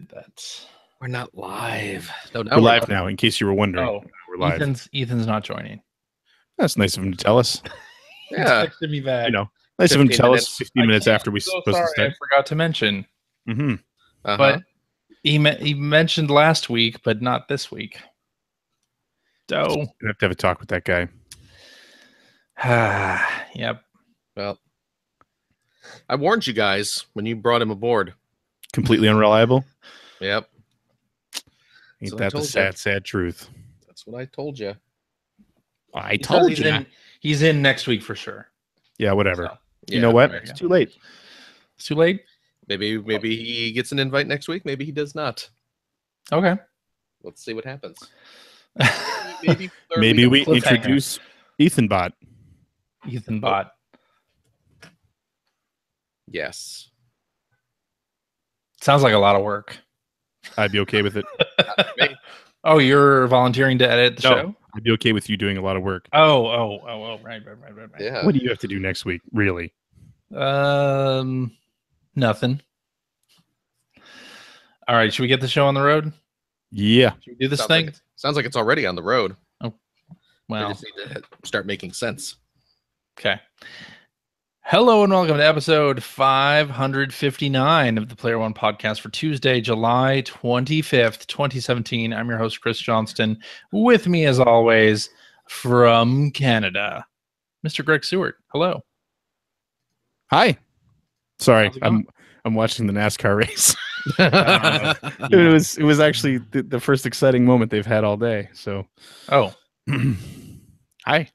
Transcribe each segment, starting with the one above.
that. We're not live. No, now we're live now, in case you were wondering. Oh, we're live. Ethan's not joining. That's nice of him to tell us. Yeah. He texted me back. You know, nice of him to tell us 15 minutes I'm after we so supposed sorry, to start. I forgot to mention. Mm-hmm. But he mentioned last week, but not this week. So you have to have a talk with that guy. Yep. Well, I warned you guys when you brought him aboard. Completely unreliable. Yep. Ain't that the sad truth? That's what I told you. I told you. He's in next week for sure. Yeah, whatever. So, you know what? It's too late. It's too late. Maybe he gets an invite next week. Maybe he does not. Okay. Let's see what happens. Maybe we introduce Ethan Bot. Ethan Bot. Yes. Sounds like a lot of work. I'd be okay with it. Oh, you're volunteering to edit the show? I'd be okay with you doing a lot of work. Oh, right. Yeah. What do you have to do next week, really? Nothing. All right, should we get the show on the road? Yeah. Should we do this thing? Sounds like it's already on the road. Oh, well. We just need to start making sense. Okay. Hello and welcome to episode 559 of the Player One podcast for Tuesday, July 25th, 2017. I'm your host, Chris Johnston. With me, as always, from Canada, Mr. Greg Seward. Hello. Hi. Sorry, I'm watching the NASCAR race. It was actually the first exciting moment they've had all day. So, hi.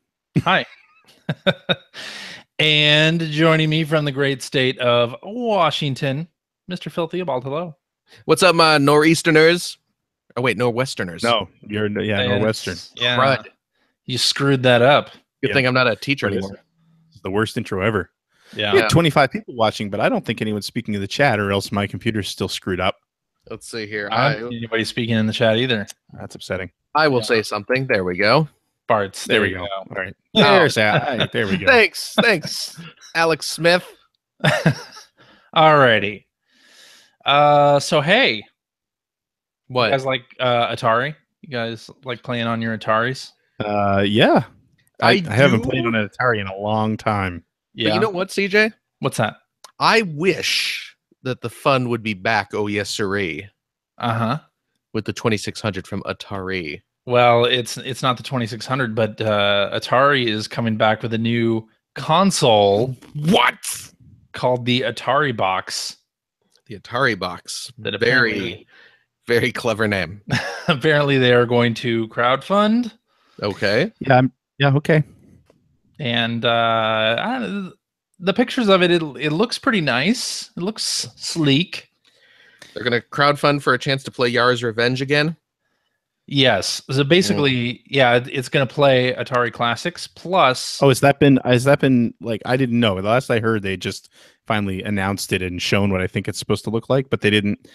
And joining me from the great state of Washington, Mr. Phil Theobald. Hello. What's up, my Nor'easterners? Oh, wait, Nor'westerners. No, you're Nor'western. Yeah. Crud. You screwed that up. Good thing I'm not a teacher anymore. It's the worst intro ever. Yeah. We had 25 people watching, but I don't think anyone's speaking in the chat, or else my computer's still screwed up. Let's see here. I don't see anybody speaking in the chat either. That's upsetting. I will say something. There we go. Bart's. There we go. All right. There's that. There we go. Thanks, Alex Smith. Alrighty. So hey, what? You guys like Atari? You guys like playing on your Ataris? Yeah. I haven't played on an Atari in a long time. Yeah. But you know what, CJ? What's that? I wish that the fun would be back. Oh yes, sirree. With the 2600 from Atari. Well, it's not the 2600, but Atari is coming back with a new console. What? Called the Atari Box. The Atari Box. That very, very clever name. Apparently, they are going to crowdfund. Okay. Yeah. Okay. And the pictures of it looks pretty nice. It looks sleek. They're going to crowdfund for a chance to play Yara's Revenge again. Yes. So basically, it's going to play Atari Classics plus. Oh, has that been like, I didn't know. The last I heard, they just finally announced it and shown what I think it's supposed to look like, but they didn't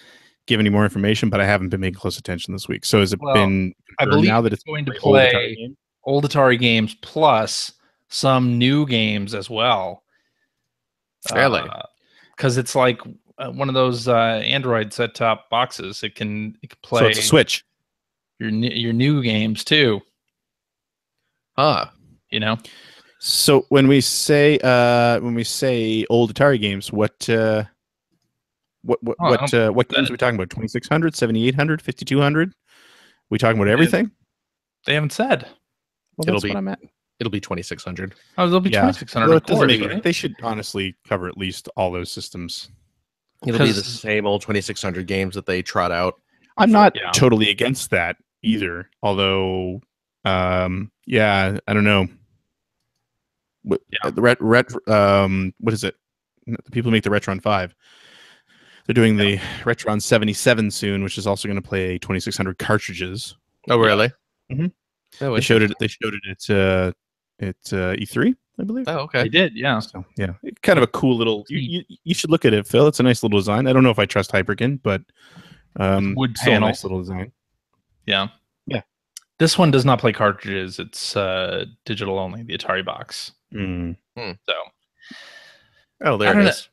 give any more information. But I haven't been making close attention this week. So has it been? I believe now that it's going to play old Atari games plus some new games as well. Really? Because it's like one of those Android set-top boxes. It can play. So it's a Switch. Your new games too. You know. So when we say old Atari games, what games are we talking about? 2600, 7800, 5200? We talking about everything? They haven't said. Well, that's what I'm at. It'll be 2600. Oh, it'll be 2600. Well, of course, right? They should honestly cover at least all those systems. It'll be the same old 2600 games that they trot out. I'm not totally against that either. Although, I don't know. What is it? The people who make the Retron 5. They're doing the Retron 77 soon, which is also going to play 2600 cartridges. Oh, really? Mm-hmm. Oh, they showed it at E3, I believe. Oh, okay. They did, yeah. So, yeah, kind of a cool little. You should look at it, Phil. It's a nice little design. I don't know if I trust Hyperkin, but wood still panel. a nice little design. Yeah. Yeah. This one does not play cartridges. It's digital only, the Atari Box. Mm. So. Oh, there it is.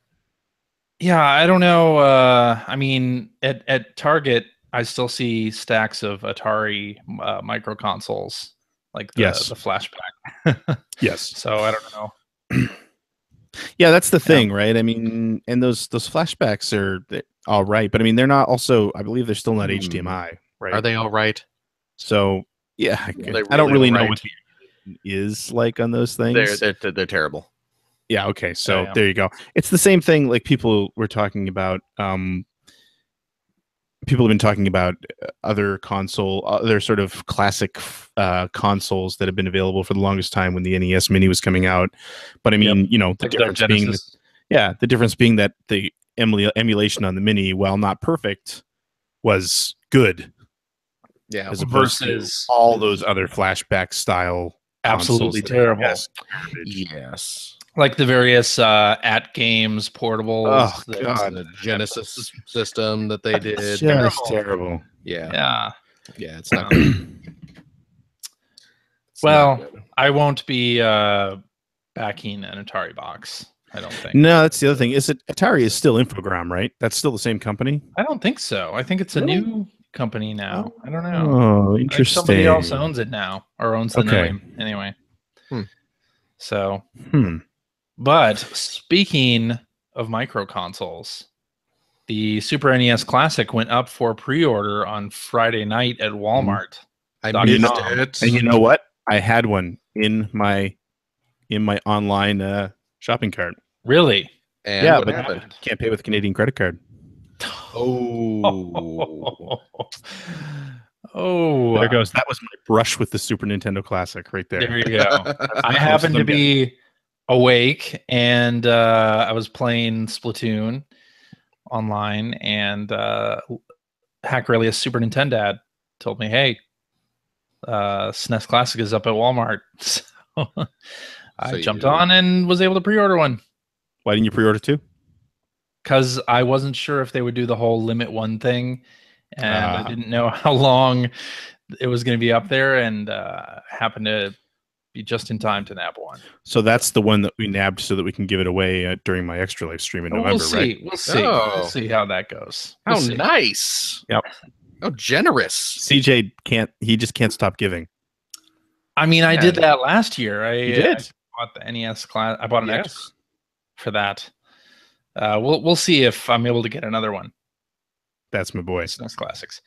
Yeah, I don't know. I mean, at Target, I still see stacks of Atari micro consoles, like the Yes. flashback. Yes. So I don't know. Yeah, that's the thing, right? I mean, and those flashbacks are all right, but I mean, they're not also. I believe they're still not HDMI, right? Are they all right? So yeah, I don't really really all know right? what the is like on those things. They're terrible. Yeah. Okay. So Yeah. there you go. It's the same thing. Like people were talking about. People have been talking about other sort of classic consoles that have been available for the longest time when the NES Mini was coming out. But I mean, you know, the Like their difference being, Genesis. the difference being that the emulation on the Mini, while not perfect, was good. Yeah. As opposed Versus to all those other flashback style absolutely consoles that are terrible. just garbage. Yes. Like the various at games portables. Oh that- God, The Genesis system that they did. it's just terrible. Yeah. Yeah. Yeah. It's not good. It's not Well, good. I won't be backing an Atari box. I don't think. No, that's the other thing. Is it Atari is still Infogram, right? That's still the same company. I don't think so. I think it's a Really? new company now. I don't know. Oh, I think interesting. somebody else owns it now, or owns the Okay. name anyway. Hmm. So, Hmm. but speaking of micro consoles, the Super NES Classic went up for pre-order on Friday night at Walmart. I Dot missed com. it. And you know what? I had one in my online shopping cart. Really? And Yeah, what but happened? can't pay with Canadian credit card. Oh. Oh, There goes. That was my brush with the Super Nintendo Classic right there. there you go. I close happened as to I'm be awake, and I was playing Splatoon online, and Hackrelius Super Nintendo Dad told me, "Hey, SNES Classic is up at Walmart." So I jumped on and was able to pre-order one Why didn't you pre-order two? because I wasn't sure if they would do the whole limit one thing, and I didn't know how long it was going to be up there, and happened to be just in time to nab one. So that's the one that we nabbed so that we can give it away during my Extra Life stream in November, We'll see. right? We'll see. Oh. We'll see how that goes. How We'll see. nice. Yep. How generous. CJ just can't stop giving. I mean, I did that last year. You did? I bought the NES class. I bought an Yes. extra for that. We'll see if I'm able to get another one. That's my boy. SNES Classics.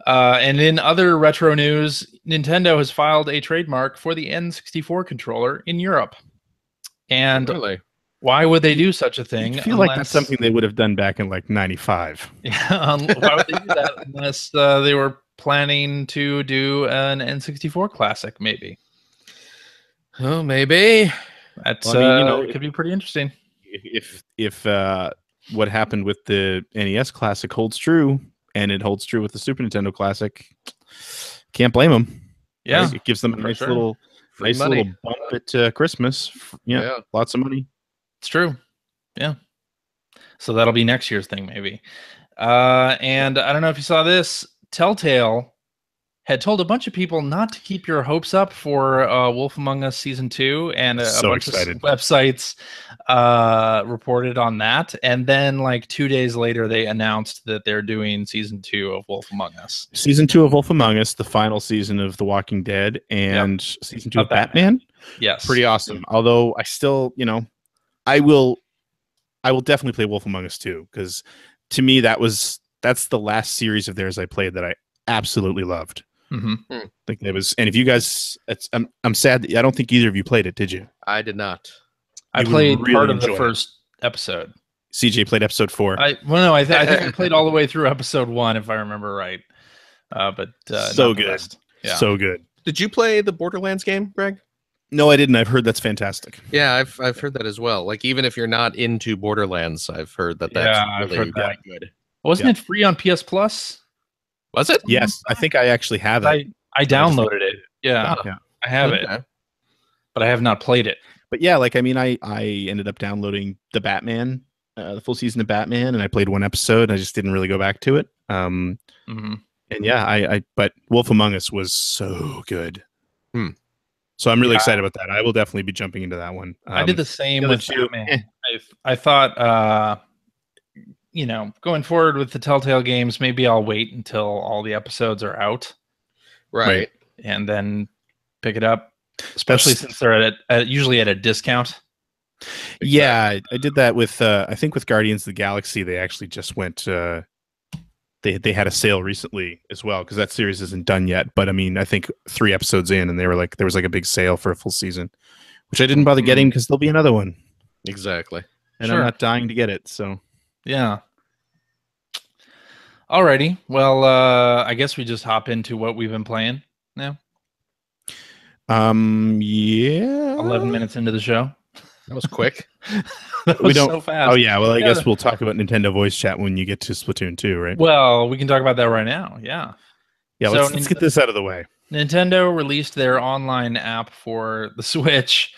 And in other retro news, Nintendo has filed a trademark for the N64 controller in Europe. And Really? why would they do such a thing? I feel like that's something they would have done back in like 95. Yeah, why would they do that unless they were planning to do an N64 classic? Maybe. Oh, maybe. That's Well, I mean, it could be pretty interesting. If what happened with the NES Classic holds true, and it holds true with the Super Nintendo Classic, can't blame them. Yeah, right? It gives them a nice sure. little bump at Christmas. Yeah, lots of money. It's true. Yeah. So that'll be next year's thing, maybe. And I don't know if you saw this. Telltale had told a bunch of people not to keep your hopes up for Wolf Among Us Season 2, and a bunch of websites reported on that. And then, like 2 days later, they announced that they're doing Season 2 of Wolf Among Us. Season 2 of Wolf Among Us, the final season of The Walking Dead, and Season 2 of Batman. Yes. Pretty awesome. Although I still, I will definitely play Wolf Among Us 2, because to me that's the last series of theirs I played that I absolutely loved. Mm-hmm. Like it was, and if you guys, I'm sad that I don't think either of you played it. Did you? I did not. I played part of the first episode. CJ played episode 4. I think I played all the way through episode 1, if I remember right. But so good, so good. Did you play the Borderlands game, Greg? No, I didn't. I've heard that's fantastic. Yeah, I've heard that as well. Like even if you're not into Borderlands, I've heard that's really good. Wasn't it free on PS Plus? Was it? Yes, I think I actually have it. I downloaded it. Yeah, I have it, but I have not played it. But yeah, like I mean, I ended up downloading the Batman, the full season of Batman, and I played one episode. I just didn't really go back to it. And yeah, but Wolf Among Us was so good. So I'm really excited about that. I will definitely be jumping into that one. I did the same with Batman. I thought going forward with the Telltale games, maybe I'll wait until all the episodes are out. Right. And then pick it up, especially since they're usually at a discount. Exactly. Yeah, I did that with I think with Guardians of the Galaxy. They actually just went. They had a sale recently as well, because that series isn't done yet. But I mean, I think 3 episodes in, and they were like, there was like a big sale for a full season, which I didn't bother getting because there'll be another one. Exactly. And I'm not dying to get it. So yeah. Alrighty. Well, I guess we just hop into what we've been playing now. Yeah. 11 minutes into the show. That was quick. That was so fast. Oh yeah. Well, I guess we'll talk about Nintendo voice chat when you get to Splatoon 2, right? Well, we can talk about that right now. Yeah. Yeah. So let's get this out of the way. Nintendo released their online app for the Switch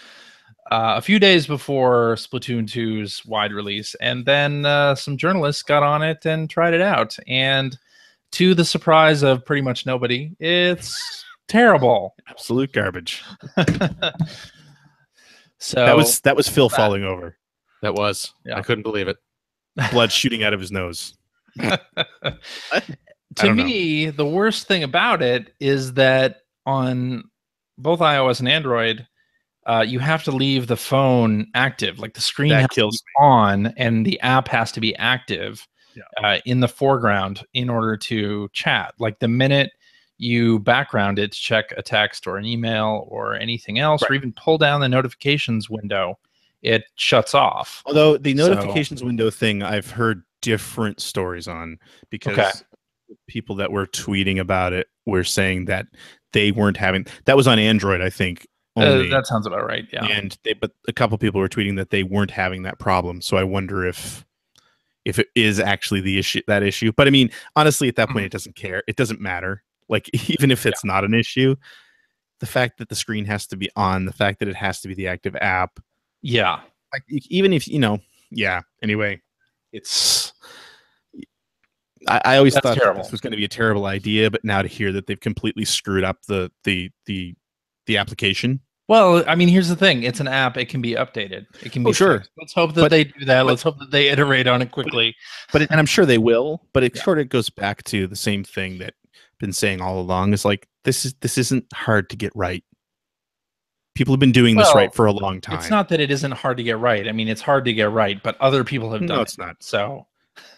a few days before Splatoon 2's wide release, and then some journalists got on it and tried it out, and to the surprise of pretty much nobody, it's terrible. Absolute garbage. So that was Phil falling over. That was. Yeah. I couldn't believe it. Blood shooting out of his nose. To me, the worst thing about it is that on both iOS and Android, you have to leave the phone active. Like the screen has to be on, and the app has to be active in the foreground in order to chat. Like the minute you background it to check a text or an email or anything else, or even pull down the notifications window, it shuts off. Although the notifications window thing, I've heard different stories on, because people that were tweeting about it were saying that they weren't having, that was on Android, I think. Only. That sounds about right. Yeah. But a couple people were tweeting that they weren't having that problem. So I wonder if it is actually that issue. But I mean, honestly, at that point, it doesn't care. It doesn't matter. Like, even if it's not an issue, the fact that the screen has to be on, the fact that it has to be the active app. Yeah. Like, even if, anyway, it's, I always thought that this was going to be a terrible idea, but now to hear that they've completely screwed up the application. Well, I mean, here's the thing. It's an app. It can be updated. It can be fixed. Let's hope that they do that. Let's hope that they iterate on it quickly. And I'm sure they will, but it sort of goes back to the same thing that I've been saying all along. Is like, this isn't hard to get right. People have been doing this right for a long time. It's not that it isn't hard to get right. I mean, it's hard to get right, but other people have done it. No, it's not. So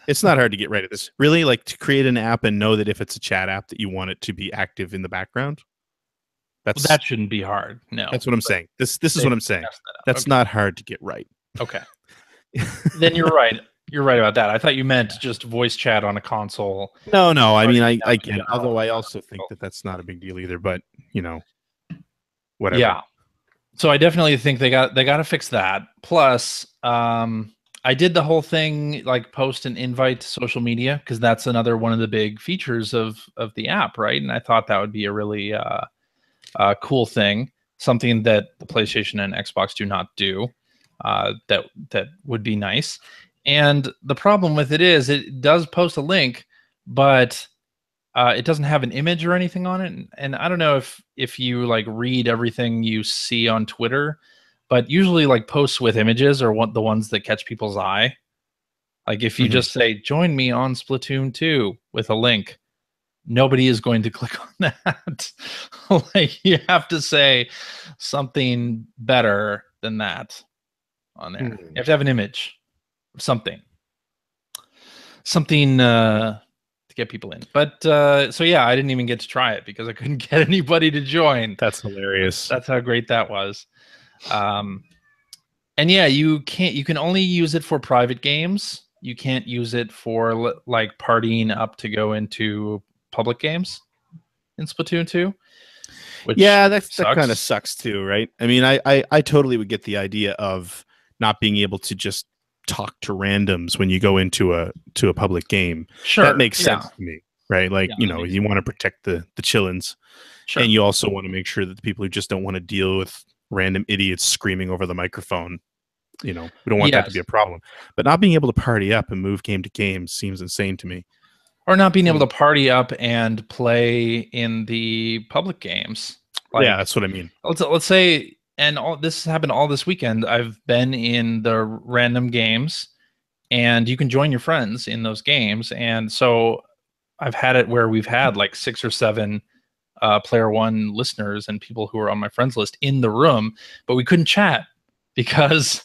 it's not hard to get right at this. Really, like, to create an app and know that if it's a chat app that you want it to be active in the background. That shouldn't be hard. No, that's what I'm saying. This is what I'm saying. That's not hard to get right. Okay. Then you're right. You're right about that. I thought you meant just voice chat on a console. No. I mean, I get it. Although I also think that that's not a big deal either. But whatever. Yeah. So I definitely think they got to fix that. Plus, I did the whole thing, like post an invite to social media, because that's another one of the big features of the app, right? And I thought that would be a really cool thing, something that the PlayStation and Xbox do not do. That would be nice. And the problem with it is it does post a link, but it doesn't have an image or anything on it. And I don't know if you like read everything you see on Twitter, but usually like posts with images are the ones that catch people's eye. Like if you just say, join me on Splatoon 2 with a link, nobody is going to click on that. Like, you have to say something better than that on there. You have to have an image of something to get people in. But so yeah, I didn't even get to try it because I couldn't get anybody to join. That's hilarious. That's how great that was. And yeah, you can only use it for private games. You can't use it for like partying up to go into public games in Splatoon 2. That kind of sucks too, right? I mean, I totally would get the idea of not being able to just talk to randoms when you go into a public game. Sure, that makes sense to me, right? Like, you want to protect the chillins, and you also want to make sure that the people who just don't want to deal with random idiots screaming over the microphone, we don't want that to be a problem. But not being able to party up and move game to game seems insane to me. Or not being able to party up and play in the public games. Like, yeah, that's what I mean. Let's say, and this happened all this weekend. I've been in the random games, and you can join your friends in those games. And so I've had it where we've had like 6 or 7 Player One listeners and people who are on my friends list in the room, but we couldn't chat because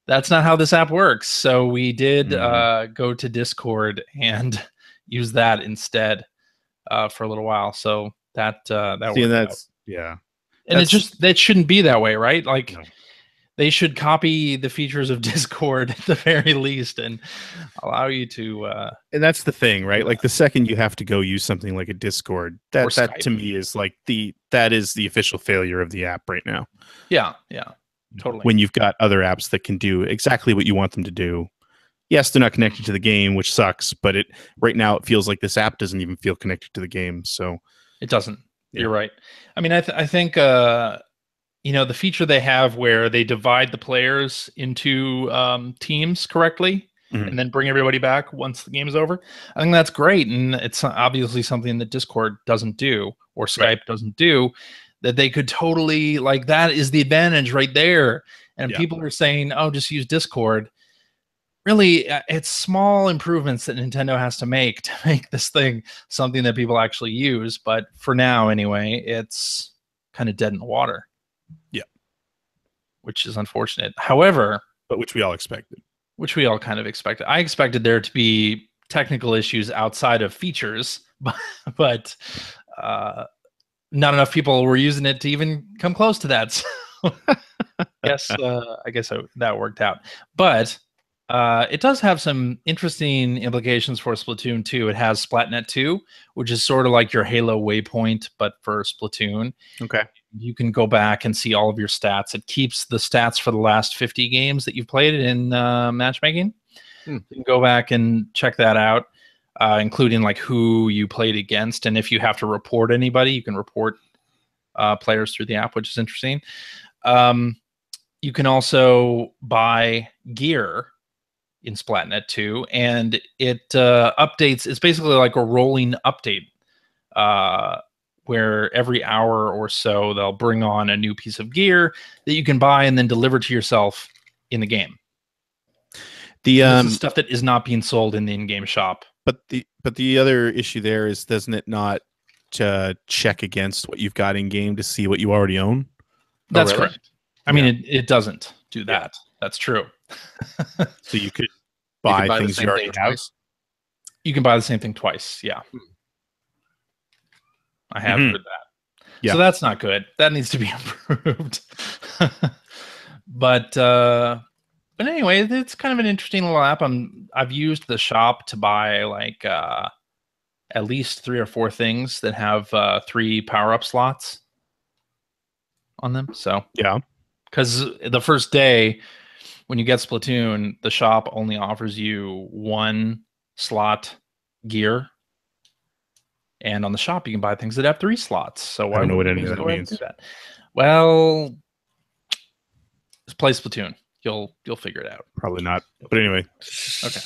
that's not how this app works. So we did go to Discord and use that instead for a little while. So that worked out. Yeah. And that shouldn't be that way, right? Like they should copy the features of Discord at the very least and allow you to and that's the thing, right? Like the second you have to go use something like a Discord, that to me is like that is the official failure of the app right now. Yeah, totally. When you've got other apps that can do exactly what you want them to do. Yes, they're not connected to the game, which sucks, but right now it feels like this app doesn't even feel connected to the game. So it doesn't. Yeah. You're right. I mean, I think the feature they have where they divide the players into teams correctly and then bring everybody back once the game is over. I think that's great, and it's obviously something that Discord doesn't do or Skype doesn't do. That they could totally that is the advantage right there. And people are saying, "Oh, just use Discord." Really, it's small improvements that Nintendo has to make this thing something that people actually use. But for now, anyway, it's kind of dead in the water. Yeah. Which is unfortunate. However... But which we all expected. Which we all kind of expected. I expected there to be technical issues outside of features, but not enough people were using it to even come close to that. So I guess that worked out. But... it does have some interesting implications for Splatoon 2. It has Splatnet 2, which is sort of like your Halo waypoint, but for Splatoon. Okay. You can go back and see all of your stats. It keeps the stats for the last 50 games that you've played in matchmaking. You can go back and check that out, including like who you played against. And if you have to report anybody, you can report players through the app, which is interesting. You can also buy gear in Splatnet 2, and it updates. It's basically like a rolling update where every hour or so they'll bring on a new piece of gear that you can buy and then deliver to yourself in the game. This is stuff that is not being sold in the in-game shop. But the other issue there is, doesn't it not check against what you've got in game to see what you already own? That's correct. I mean, it doesn't do that. Yeah. That's true. So you could buy things you already have. You can buy the same thing twice. Yeah. I have heard that. Yeah. So that's not good. That needs to be improved. But anyway, it's kind of an interesting little app. I've used the shop to buy like at least 3 or 4 things that have 3 power-up slots on them. So yeah, because the first day when you get Splatoon, the shop only offers you 1 slot gear. And on the shop, you can buy things that have 3 slots. So why I don't know what any of that means. Do that? Well, just play Splatoon. You'll figure it out. Probably not. But anyway. Okay.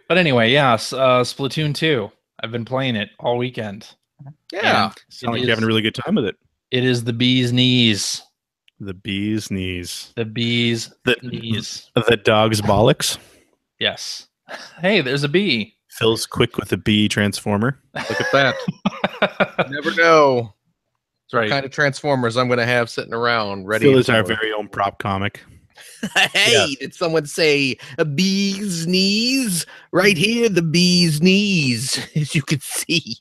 But anyway, yeah, Splatoon 2. I've been playing it all weekend. Yeah. Sound like you're having a really good time with it. It is the bee's knees. The bee's knees. The bee's knees. The dog's bollocks. Yes. Hey, there's a bee. Phil's quick with the bee transformer. Look at that. Never know. That's right. What kind of transformers I'm going to have sitting around ready. Phil is our very own prop comic. Hey, did someone say a bee's knees? Right here, the bee's knees, as you can see.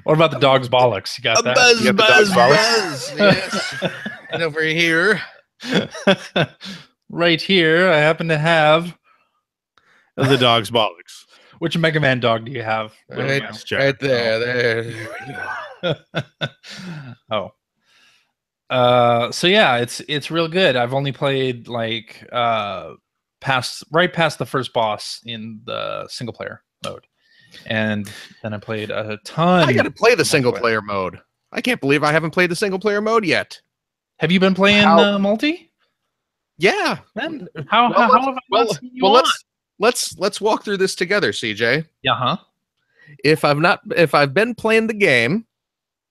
What about the dog's bollocks? You got that? Buzz, you got buzz, the dog's buzz. Yes. And over here. Right here, I happen to have the dog's bollocks. Which Mega Man dog do you have? Right there. Oh. So yeah, it's real good. I've only played like right past the first boss in the single player mode. And then I played a ton. I got to play the single player mode. I can't believe I haven't played the single player mode yet. Have you been playing multi? Yeah. Then how have I not seen you on? Let's walk through this together, CJ. Yeah. If I've been playing the game,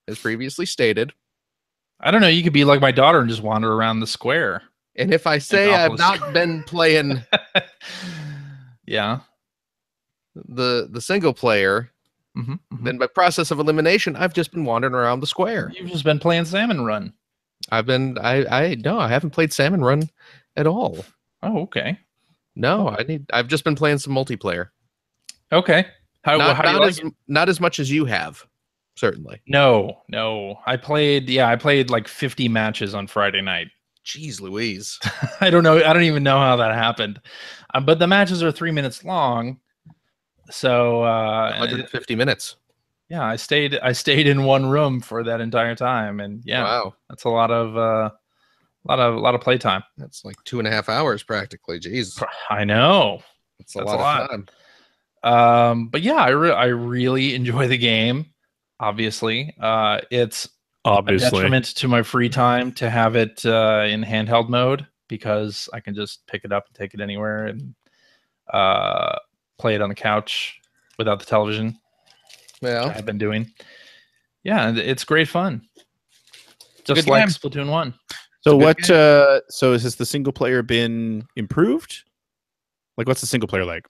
as previously stated, I don't know. You could be like my daughter and just wander around the square. And if I say I've not been playing yeah, the single player, then by process of elimination, I've just been wandering around the square. You've just been playing Salmon Run. I haven't played Salmon Run at all. Oh, okay. No, I've just been playing some multiplayer. Okay. Not as much as you have, certainly. No. I played like 50 matches on Friday night. Jeez Louise. I don't know. I don't even know how that happened. But the matches are 3 minutes long. So 150 minutes. Yeah, I stayed in one room for that entire time, and yeah, wow, that's a lot of playtime. That's like 2.5 hours practically. Jeez, I know. That's a lot of time. But yeah, I really enjoy the game. Obviously, it's a detriment to my free time to have it in handheld mode, because I can just pick it up and take it anywhere and play it on the couch without the television. Yeah, I've been doing. Yeah, it's great fun. Just like Splatoon 1. So what? So has the single player been improved? Like, what's the single player like?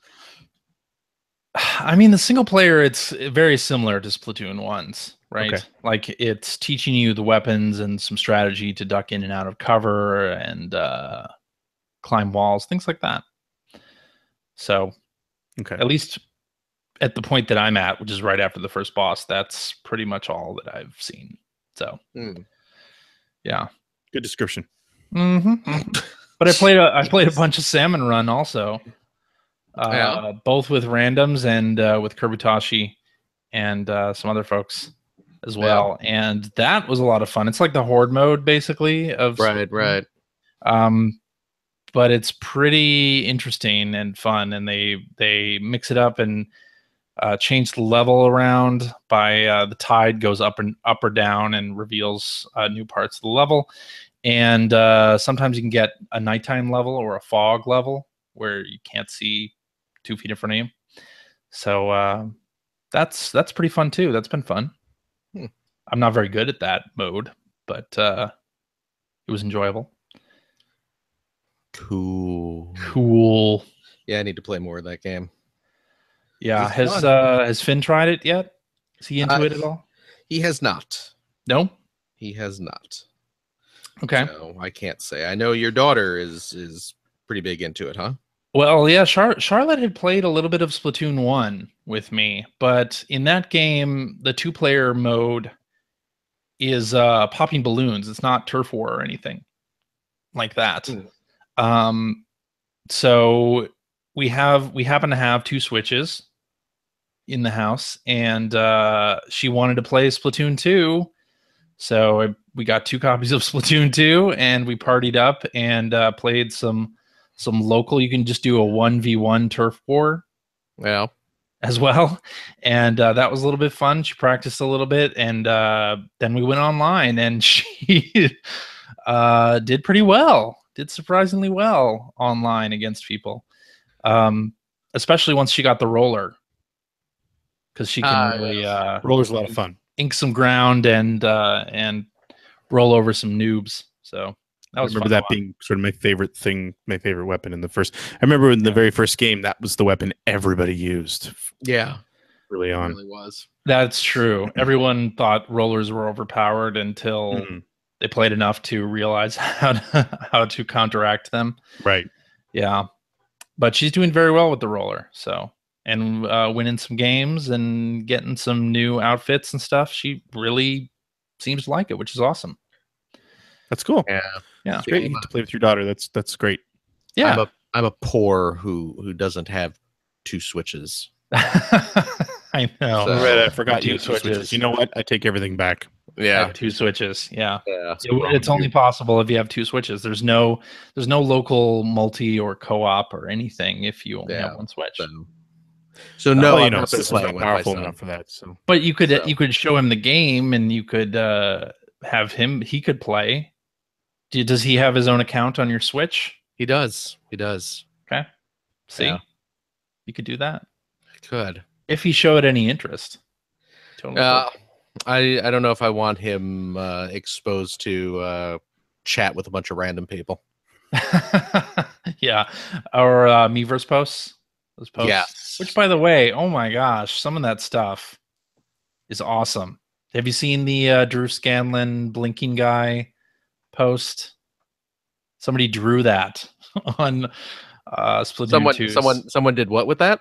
I mean, the single player, it's very similar to Splatoon 1's, right? Okay. Like, it's teaching you the weapons and some strategy to duck in and out of cover and climb walls, things like that. So, okay, at least at the point that I'm at, which is right after the first boss, that's pretty much all that I've seen. So, yeah, good description. But I played a bunch of Salmon Run also, both with randoms and with Kurbutashi and some other folks as well, and that was a lot of fun. It's like the horde mode basically of right. But it's pretty interesting and fun, and they mix it up and change the level around by the tide goes up or down and reveals new parts of the level. And sometimes you can get a nighttime level or a fog level where you can't see 2 feet in front of you. So that's pretty fun too. That's been fun. I'm not very good at that mode, but it was enjoyable. Cool. Yeah, I need to play more of that game. Yeah, has Finn tried it yet? Is he into it at all? He has not. No, he has not. Okay. So I can't say. I know your daughter is pretty big into it, huh? Well, yeah, Charlotte had played a little bit of Splatoon 1 with me, but in that game, the 2-player mode is popping balloons. It's not turf war or anything like that. So we happen to have 2 Switches in the house, and she wanted to play Splatoon 2. So we got 2 copies of Splatoon 2, and we partied up and played some local. You can just do a 1v1 turf war, as well, and that was a little bit fun. She practiced a little bit, and then we went online, and she did pretty well. Did surprisingly well online against people, especially once she got the roller, because she can really roller's a lot of fun. Ink some ground and roll over some noobs. So that was I remember that being sort of my favorite thing, my favorite weapon in the first. I remember in the very first game, that was the weapon everybody used. Yeah, early on. It really was. That's true. Everyone thought rollers were overpowered until they played enough to realize how to counteract them. Right. Yeah, but she's doing very well with the roller. So. And winning some games and getting some new outfits and stuff. She really seems to like it, which is awesome. That's cool. Yeah, it's great. You get to play with your daughter. That's great. Yeah, I'm a poor who doesn't have 2 Switches. I know. So, right, I forgot you have 2 Switches. You know what? I take everything back. Yeah, 2 Switches. Yeah. It's only possible if you have 2 Switches. There's no local multi or co-op or anything if you only have 1 Switch. So no, I'm not powerful enough for that. So, but you could show him the game, and you could have him. He could play. Does he have his own account on your Switch? He does. Okay. See, you could do that. I could if he showed any interest. Totally. I don't know if I want him exposed to chat with a bunch of random people. Yeah, or Miiverse posts. Those posts. Yes. Which, by the way, oh my gosh, some of that stuff is awesome. Have you seen the Drew Scanlon blinking guy post? Somebody drew that on Splatoon 2. Someone did what with that?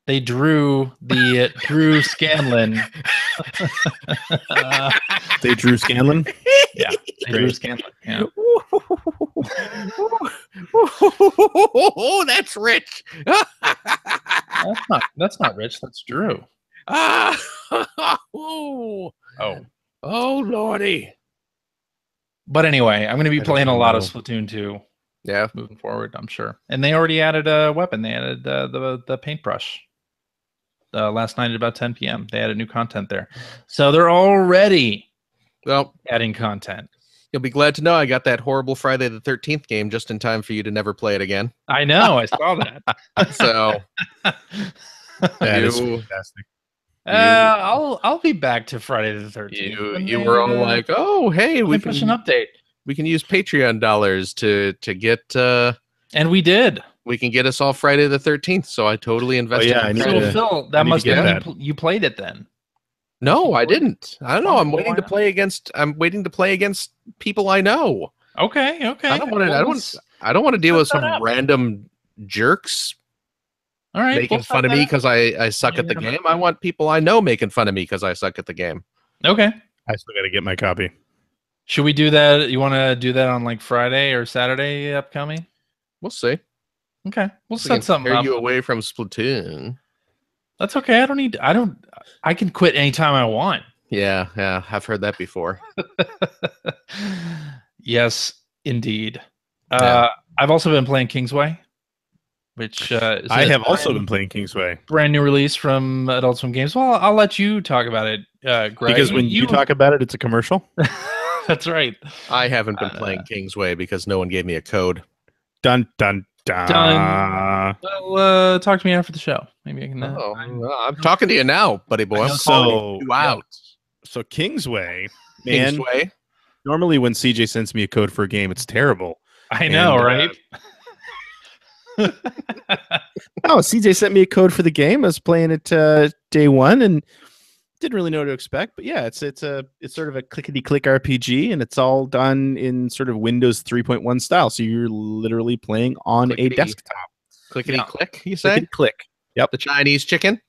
They drew the Drew Scanlon. They drew Scanlon? Yeah, they drew Scanlon. Yeah. Oh, that's rich. That's not rich. That's Drew. Oh, lordy. But anyway, I'm going to be playing a lot of Splatoon 2. Yeah, moving forward, I'm sure. And they already added a weapon. They added the paintbrush. Last night at about 10 p.m. They added new content there. So they're already adding content. You'll be glad to know I got that horrible Friday the 13th game just in time for you to never play it again. I know. I saw that. So that is fantastic. I'll be back to Friday the 13th. You were all like, "Oh, hey, we push an update. We can use Patreon dollars to get." And we did. We can get us all Friday the 13th. So I totally invested. So Phil, that must mean you played it then. No, I didn't. I don't know. I'm waiting to play against people I know. Okay. I don't want to deal with some random jerks. All right, making fun of me because I suck at the game. I want people I know making fun of me because I suck at the game. Okay. I still got to get my copy. Should we do that? You want to do that on like Friday or Saturday upcoming? We'll see. Okay, we'll set something up. You away from Splatoon. That's okay. I can quit anytime I want. Yeah. I've heard that before. Yes, indeed. I've also been playing Kingsway, which I have also been playing Kingsway. Brand new release from Adult Swim Games. Well, I'll let you talk about it, Greg. Because when you talk about it, it's a commercial. That's right. I haven't been playing Kingsway because no one gave me a code. Dun dun dun. Well, talk to me after the show. Maybe I can. I'm talking to you now, buddy boy. I'm calling you out. So Kingsway, man. Kingsway. Normally, when CJ sends me a code for a game, it's terrible. I know, right? CJ sent me a code for the game. I was playing it day one and didn't really know what to expect. But yeah, it's sort of a clickety-click RPG, and it's all done in sort of Windows 3.1 style. So you're literally playing on a desktop. Clickety-click, you say? Click. Yep. The Chinese chicken?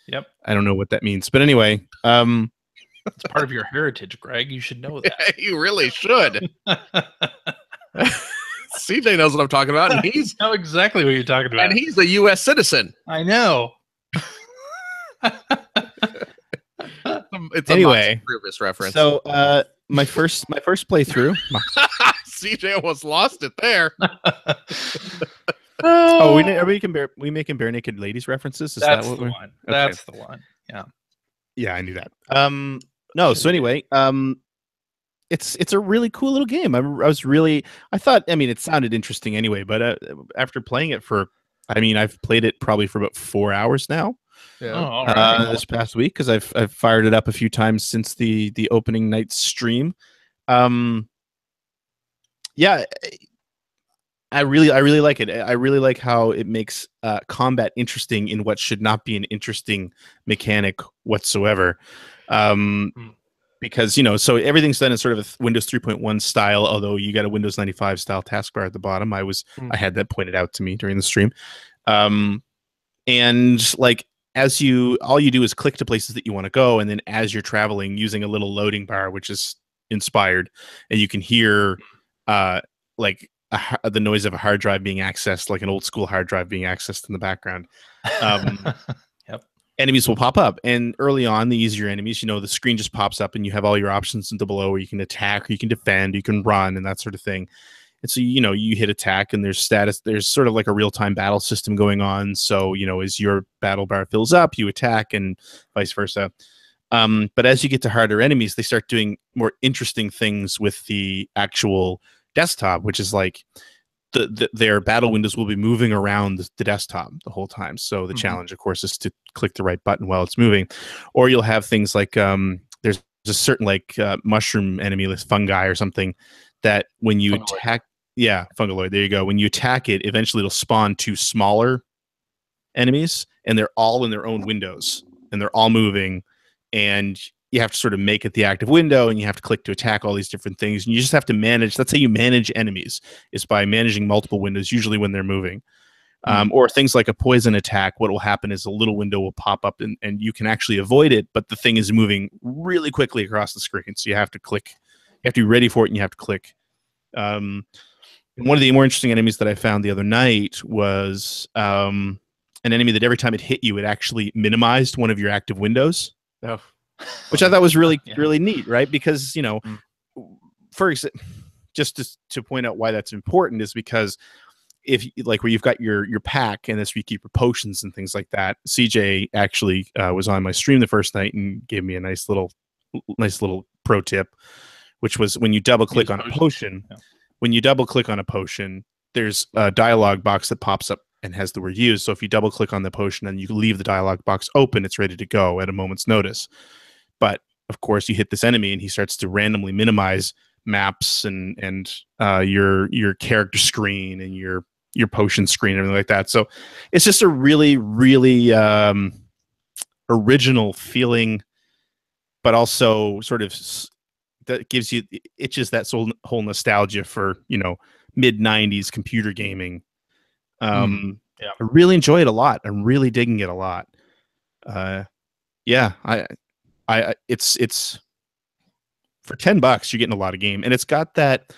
Yep. I don't know what that means. But anyway, it's part of your heritage, Greg. You should know that. You really should. CJ knows what I'm talking about, and he's know exactly what you're talking about. And he's a U.S. citizen. I know. It's anyway, a reference. So my first playthrough. CJ almost lost it there. We making bare naked ladies references? That's that what the one. Okay. That's the one. Yeah. Yeah, I knew that. No. So anyway, it's a really cool little game. I thought, it sounded interesting anyway, but after playing it I've played it probably for about 4 hours now. Yeah. This past week, because I've fired it up a few times since the opening night stream. Yeah, I really like it. I really like how it makes combat interesting in what should not be an interesting mechanic whatsoever. Because so everything's done in sort of a Windows 3.1 style, although you got a Windows 95 style taskbar at the bottom. I had that pointed out to me during the stream. And like all you do is click to places that you want to go, and then as you're traveling, using a little loading bar, which is inspired, and you can hear the noise of a hard drive being accessed, like an old school hard drive being accessed in the background. Yep. Enemies will pop up, and early on, the easier enemies, the screen just pops up, and you have all your options below, where you can attack, or you can defend, you can run, and that sort of thing. And so, you hit attack, and there's status. There's sort of like a real-time battle system going on. So, as your battle bar fills up, you attack, and vice versa. But as you get to harder enemies, they start doing more interesting things with the actual desktop, which is like their battle windows will be moving around the desktop the whole time. So the challenge, of course, is to click the right button while it's moving. Or you'll have things like there's a certain mushroom enemy, like fungi or something, that when you attack, fungaloid, there you go. When you attack it, eventually it'll spawn 2 smaller enemies, and they're all in their own windows, and they're all moving, and you have to sort of make it the active window, and you have to click to attack all these different things, and you just have to manage. That's how you manage enemies, is by managing multiple windows, usually when they're moving. Or things like a poison attack, what will happen is a little window will pop up, and you can actually avoid it, but the thing is moving really quickly across the screen, so you have to click. You have to be ready for it, and you have to click. One of the more interesting enemies that I found the other night was an enemy that every time it hit you, it actually minimized one of your active windows. Oh. Which I thought was really, really neat, right? Because, for example, just to point out why that's important is because if where you've got your pack and that's where you keep your potions and things like that. CJ actually was on my stream the first night and gave me a nice little pro tip, which was when you double click on a potion. Yeah. When you double click on a potion, there's a dialog box that pops up and has the word use. So if you double click on the potion and you leave the dialog box open, it's ready to go at a moment's notice. But of course, you hit this enemy and he starts to randomly minimize maps and your character screen and your potion screen and everything like that. So it's just a really, really original feeling, but also sort of that gives you itches that whole nostalgia for mid 90s computer gaming. I really enjoy it a lot. I'm really digging it a lot. It's for $10 you're getting a lot of game, and it's got that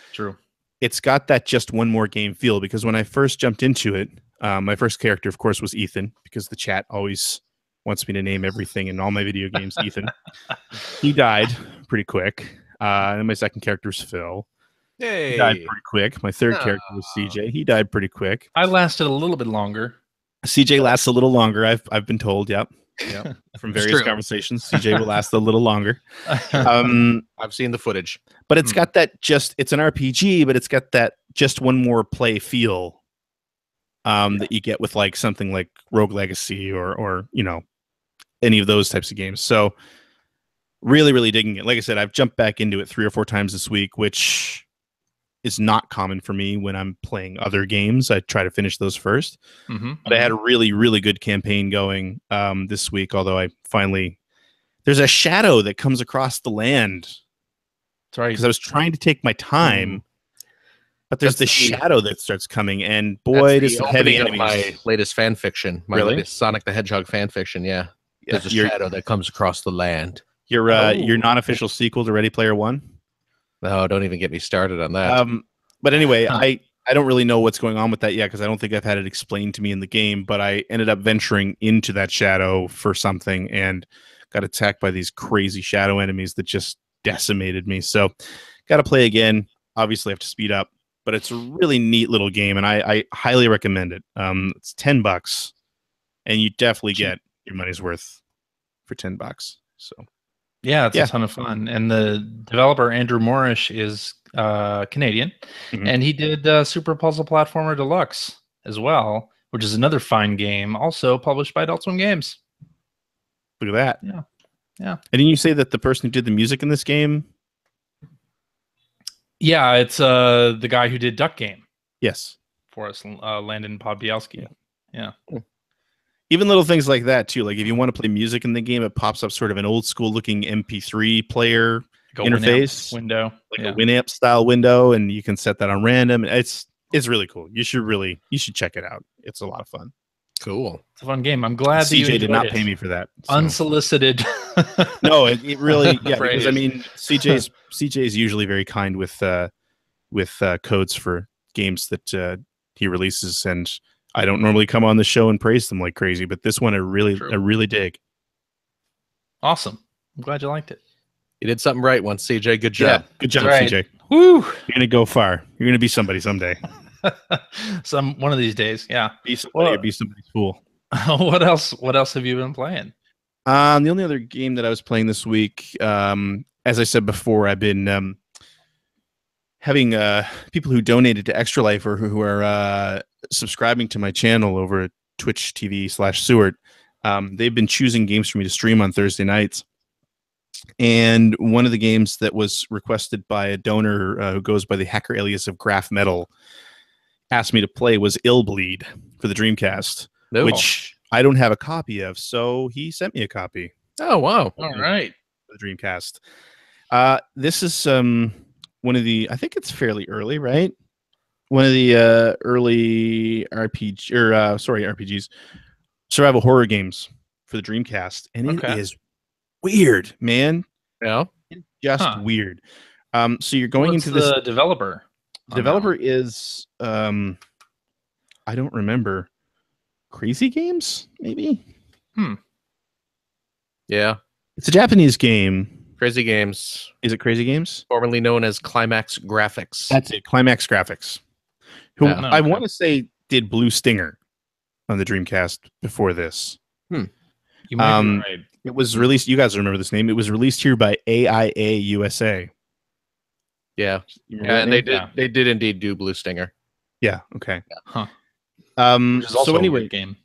just one more game feel, because when I first jumped into it, my first character of course was Ethan, because the chat always wants me to name everything in all my video games Ethan. He died pretty quick. And my second character is Phil. Hey. He died pretty quick. My third character was CJ. He died pretty quick. I lasted a little bit longer. CJ lasts a little longer, I've been told. Yep. From various conversations, CJ will last a little longer. I've seen the footage, but it's got that it's an RPG, but it's got that just one more play feel that you get with something like Rogue Legacy or any of those types of games. So really, really digging it. Like I said, I've jumped back into it 3 or 4 times this week, which is not common for me when I'm playing other games. I try to finish those first. But I had a really, really good campaign going this week, although there's a shadow that comes across the land. That's right. Because I was trying to take my time, but there's this shadow that starts coming, and boy, there's some heavy enemies. My latest fan fiction, latest Sonic the Hedgehog fan fiction, There's a shadow that comes across the land. Your non-official sequel to Ready Player One? No, don't even get me started on that. But anyway, I don't really know what's going on with that yet, because I don't think I've had it explained to me in the game, but I ended up venturing into that shadow for something and got attacked by these crazy shadow enemies that just decimated me. So got to play again. Obviously, I have to speed up, but it's a really neat little game, and I highly recommend it. It's $10, and you definitely get your money's worth for $10. So. Yeah, it's a ton of fun. And the developer, Andrew Morrish, is Canadian, and he did Super Puzzle Platformer Deluxe as well, which is another fine game, also published by Adult Swim Games. Look at that. Yeah. And didn't you say that the person who did the music in this game? Yeah, it's the guy who did Duck Game. Yes. For us, Landon Podbielski. Yeah. Even little things like that too. Like if you want to play music in the game, it pops up sort of an old school looking MP3 player interface window, like a Winamp style window, and you can set that on random. It's really cool. You should check it out. It's a lot of fun. Cool. It's a fun game. I'm glad that CJ did not pay me for that. So. Unsolicited. No, it really because I mean CJ is usually very kind with codes for games that he releases, and I don't normally come on the show and praise them like crazy, but this one I really dig. Awesome. I'm glad you liked it. You did something right once, CJ. Good job. Yeah, good job, right. CJ. Woo! You're gonna go far. You're gonna be somebody someday. One of these days, yeah. Be somebody or be somebody's fool. What else have you been playing? The only other game that I was playing this week, as I said before, I've been having people who donated to Extra Life or who are subscribing to my channel over at Twitch TV/Seward. They've been choosing games for me to stream on Thursday nights. And one of the games that was requested by a donor who goes by the hacker alias of Graph Metal asked me to play was Illbleed for the Dreamcast, which I don't have a copy of. So he sent me a copy. Oh, wow. All right. For the Dreamcast. This is one of the, I think it's fairly early, right? One of the early RPGs, survival horror games for the Dreamcast. And it is weird, man. Yeah. Just weird. So you're going into this. The developer? The developer is, I don't remember. Crazy Games, maybe? Yeah. It's a Japanese game. Crazy Games. Is it Crazy Games? Formerly known as Climax Graphics. That's it. Climax Graphics. Who I want to say did Blue Stinger on the Dreamcast before this. You might be right. It was released. You guys remember this name? It was released here by AIA USA. Yeah, and they did indeed do Blue Stinger. Yeah. Okay. Huh. Which is also so anyway, a game.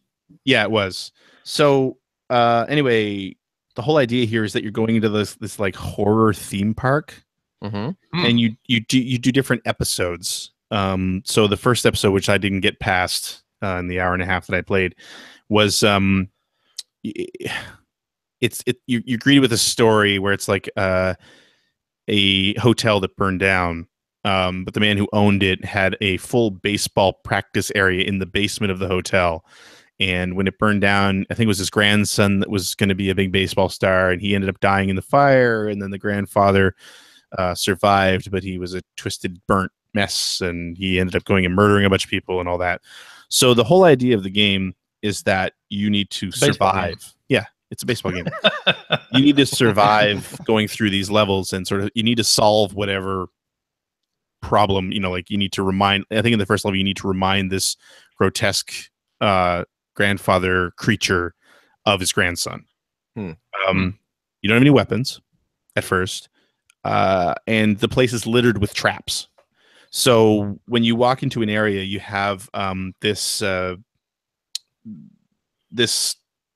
Yeah, it was. So anyway, the whole idea here is that you're going into this like horror theme park, and you do different episodes. So the first episode, which I didn't get past in the hour and a half that I played, was you're greeted with a story where it's like a hotel that burned down, but the man who owned it had a full baseball practice area in the basement of the hotel. And when it burned down, I think it was his grandson that was going to be a big baseball star, and he ended up dying in the fire. And then the grandfather survived, but he was a twisted, burnt mess, and he ended up going and murdering a bunch of people and all that. So the whole idea of the game is that you need to survive. Yeah, it's a baseball game. You need to survive going through these levels, and sort of you need to solve whatever problem, like you need to remind. I think in the first level you need to remind this grotesque grandfather creature of his grandson. You don't have any weapons at first, and the place is littered with traps. So when you walk into an area, you have this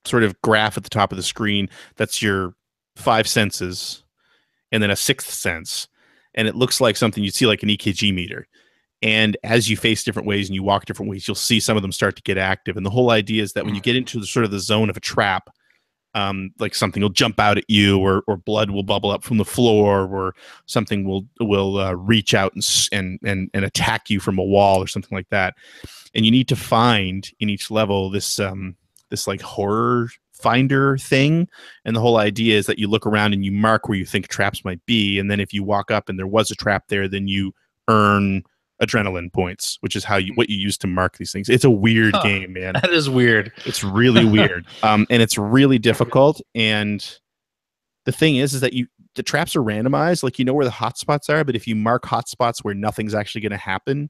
sort of graph at the top of the screen that's your 5 senses, and then a 6th sense, and it looks like something you'd see like an EKG meter. And as you face different ways and you walk different ways, you'll see some of them start to get active. And the whole idea is that when you get into the sort of the zone of a trap, like something will jump out at you, or blood will bubble up from the floor, or something will reach out and attack you from a wall or something like that. And you need to find in each level this like horror finder thing. And the whole idea is that you look around and you mark where you think traps might be. And then if you walk up and there was a trap there, then you earn adrenaline points, which is what you use to mark these things. It's a weird game, man. That is weird. It's really weird. And it's really difficult. And the thing is that the traps are randomized. Like, where the hotspots are, but if you mark hotspots where nothing's actually going to happen,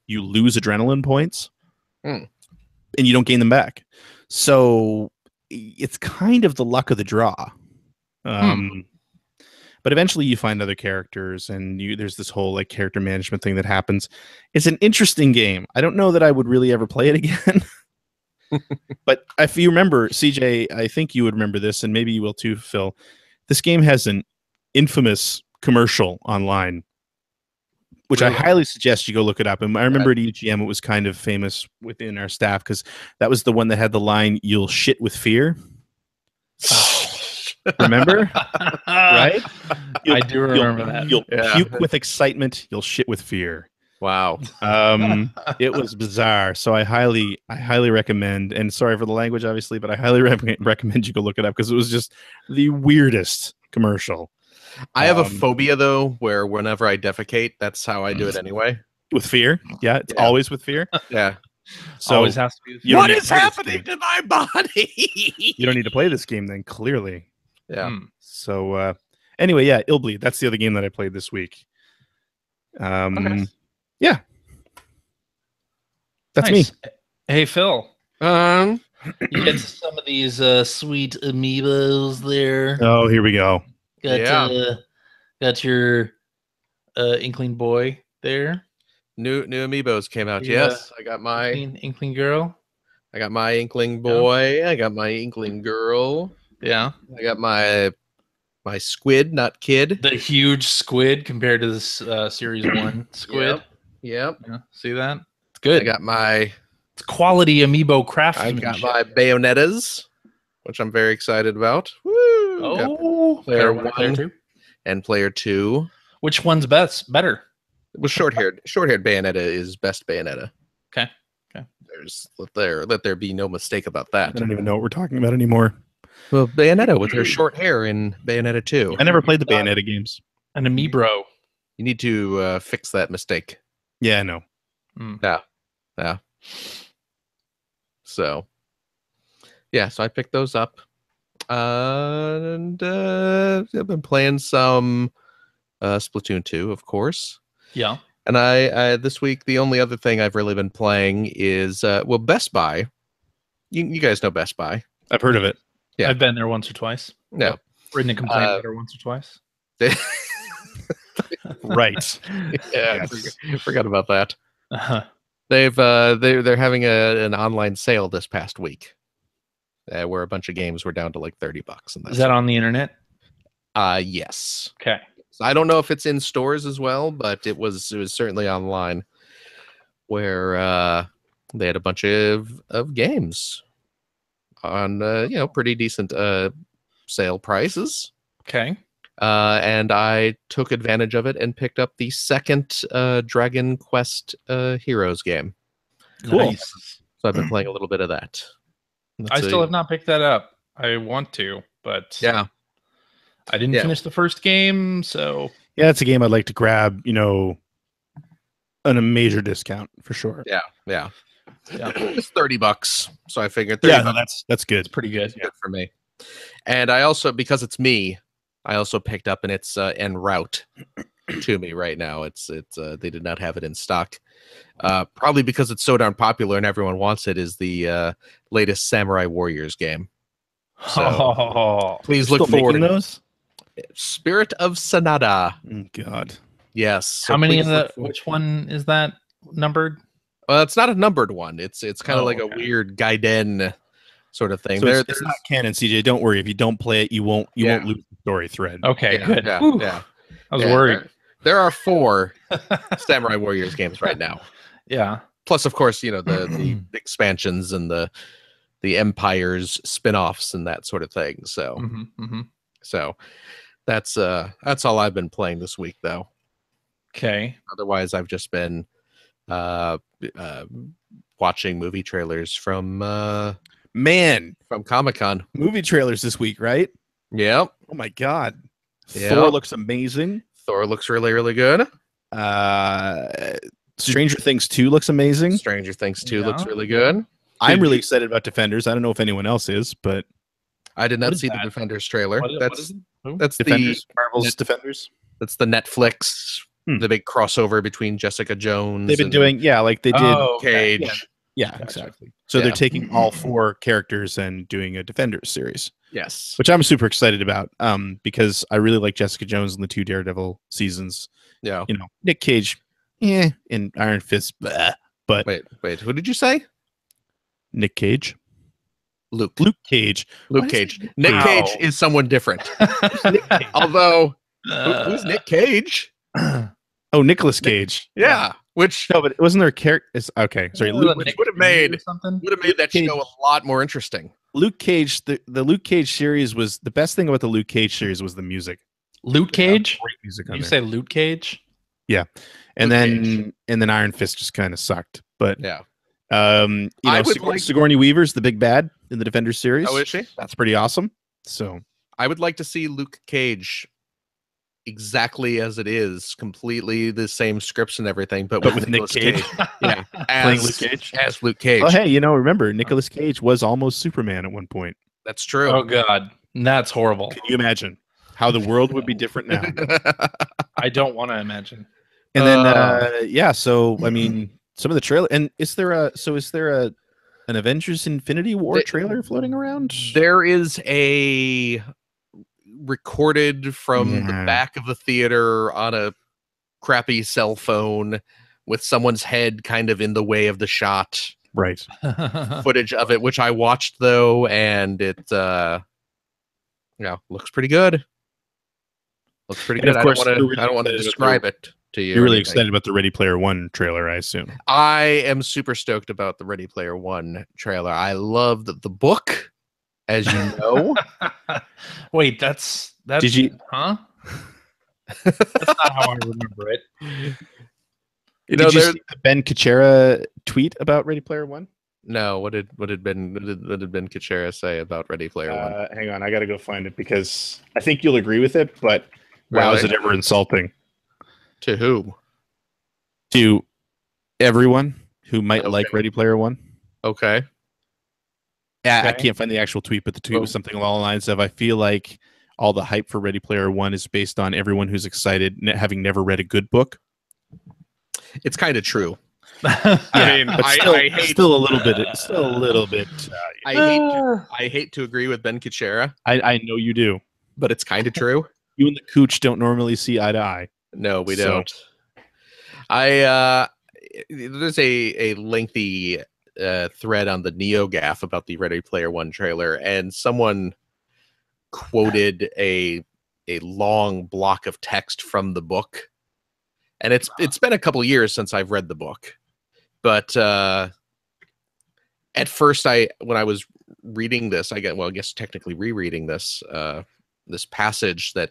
you lose adrenaline points and you don't gain them back. So it's kind of the luck of the draw. But eventually you find other characters, and there's this whole like character management thing that happens. It's an interesting game. I don't know that I would really ever play it again. But if you remember, CJ, I think you would remember this, and maybe you will too, Phil. This game has an infamous commercial online, which I highly suggest you go look it up. And I remember at EGM it was kind of famous within our staff because that was the one that had the line, "You'll shit with fear." Remember? Right? I do remember that. You'll puke with excitement. You'll shit with fear. Wow. It was bizarre. So I highly recommend, and sorry for the language, obviously, but I highly recommend you go look it up because it was just the weirdest commercial. I have a phobia, though, where whenever I defecate, that's how I do it anyway. With fear? Yeah, it's always with fear. Yeah. So always has to be with fear. What is happening to my body? You don't need to play this game then, clearly. Yeah. So anyway, yeah, Illbleed. That's the other game that I played this week. Okay. Yeah. That's nice. me. Hey, Phil. Um, You get some of these sweet amiibos there. Oh, here we go. Got your Inkling boy there. New amiibos came out. Yes, I got my Inkling girl. I got my Inkling boy. I got my Inkling girl. Yeah. I got my squid, not kid. The huge squid compared to this series 1 squid. Yep. Yeah, see that? It's good. I got my quality amiibo craftsmanship. I got my Bayonettas, which I'm very excited about. Woo! Oh, player one, 1 player 2. and player 2. Which one's better? Well, short-haired Bayonetta is best Bayonetta. Okay. Let there be no mistake about that. I don't even know what we're talking about anymore. Well, Bayonetta with her short hair in Bayonetta 2. I never played the Bayonetta games. An amiibro. You need to fix that mistake. Yeah, I know. Yeah. So I picked those up. And I've been playing some Splatoon 2, of course. Yeah. And I this week, the only other thing I've really been playing is, Best Buy. You guys know Best Buy. I've heard of it. Yeah. I've been there once or twice. No. Written a complaint about her once or twice. Right. Yeah, Yes. forgot about that. Uh-huh. They're having an online sale this past week, where a bunch of games were down to like $30. And Is that on the internet? Yes. Okay. So I don't know if it's in stores as well, but it was certainly online, where they had a bunch of games on pretty decent sale prices. Okay. And I took advantage of it and picked up the second Dragon Quest Heroes game. Cool. Nice. So I've been playing a little bit of that. I still have not picked that up. I want to, but Yeah. I didn't finish the first game, so Yeah, it's a game I'd like to grab, on a major discount for sure. Yeah. It's $30. So I figured that's good. it's pretty good. good for me. And I also, because it's me, I also picked up, and it's en route to me right now. It's they did not have it in stock. Probably because it's so darn popular and everyone wants it, is the latest Samurai Warriors game. So please look forward to those. Spirit of Sanada. Oh, God. Yes. So How many please of look the? forward. Which one is that numbered? Well, it's not a numbered one. It's kind of like okay. a weird Gaiden sort of thing. So it's not canon, CJ. Don't worry. If you don't play it, you won't lose the story thread. Okay, good. Yeah. I was worried. There are 4 Samurai Warriors games right now. Yeah. Plus, of course, the expansions and the Empires spin-offs and that sort of thing. So, so that's all I've been playing this week, though. Okay. Otherwise, I've just been watching movie trailers from Comic-Con. Movie trailers this week, right? Yep. Oh my God. Yep. Thor looks amazing. Thor looks really, really good. Stranger Things 2 looks amazing. Stranger Things 2 looks really good. I'm really excited about Defenders. I don't know if anyone else is, but I did not see the Defenders trailer. That's Defenders, Marvel's Net- Defenders. That's the Netflix, the big crossover between Jessica Jones. They've been doing, like they did Cage. Yeah, exactly. So they're taking all 4 characters and doing a Defenders series. Yes. Which I'm super excited about, because I really like Jessica Jones in the 2 Daredevil seasons. Yeah. Nick Cage, and Iron Fist, but wait, who did you say? Nick Cage. Luke Cage. Luke Cage. Nick Cage is someone different. Although, who's Nick Cage? Oh, Nicolas Cage. Yeah. Which no, but wasn't there a character? Okay, sorry. Which would have made that show a lot more interesting. Luke Cage. The Luke Cage series was the best thing about the Luke Cage series was the music. Luke Cage. Great music. You say Luke Cage? Yeah, and then Iron Fist just kind of sucked. But yeah. Sigourney Weaver's the big bad in the Defenders series. Oh, is she? That's pretty awesome. So I would like to see Luke Cage exactly as it is, completely the same scripts and everything, but with Nick Cage. Yeah, playing Luke Cage as Luke Cage. Oh, hey, remember Nicolas Cage was almost Superman at one point. That's true. Oh God, that's horrible. Can you imagine how the world would be different now? I don't want to imagine. And then so I mean, some of the trailer, and is there an Avengers Infinity War trailer floating around? There is a recorded from the back of the theater on a crappy cell phone with someone's head kind of in the way of the shot. Right. Footage of it, which I watched though, and it looks pretty good. Looks pretty And good. of course, I don't want to describe it to you. You're really excited about the Ready Player One trailer, I assume. I am super stoked about the Ready Player One trailer. I loved the book, as you know. Wait, that's Did you? Huh? That's not how I remember it. You know, Did you see the Ben Kuchera tweet about Ready Player One? No, what did Ben Kuchera say about Ready Player One? Hang on, I got to go find it because I think you'll agree with it. But wow, is it ever insulting? To whom? To everyone who might like Ready Player One. Okay. Yeah, I can't find the actual tweet, but the tweet was something along the lines of, "I feel like all the hype for Ready Player One is based on everyone who's excited, having never read a good book." It's kind of true. I mean, I hate still a little bit. I hate to agree with Ben Kuchera. I know you do, but it's kind of true. You and the Cooch don't normally see eye to eye. No, we don't. There's a lengthy thread on the NeoGAF about the Ready Player One trailer, and someone quoted a long block of text from the book. And it's been a couple years since I've read the book. But at first when I was reading this, I guess technically rereading this this passage that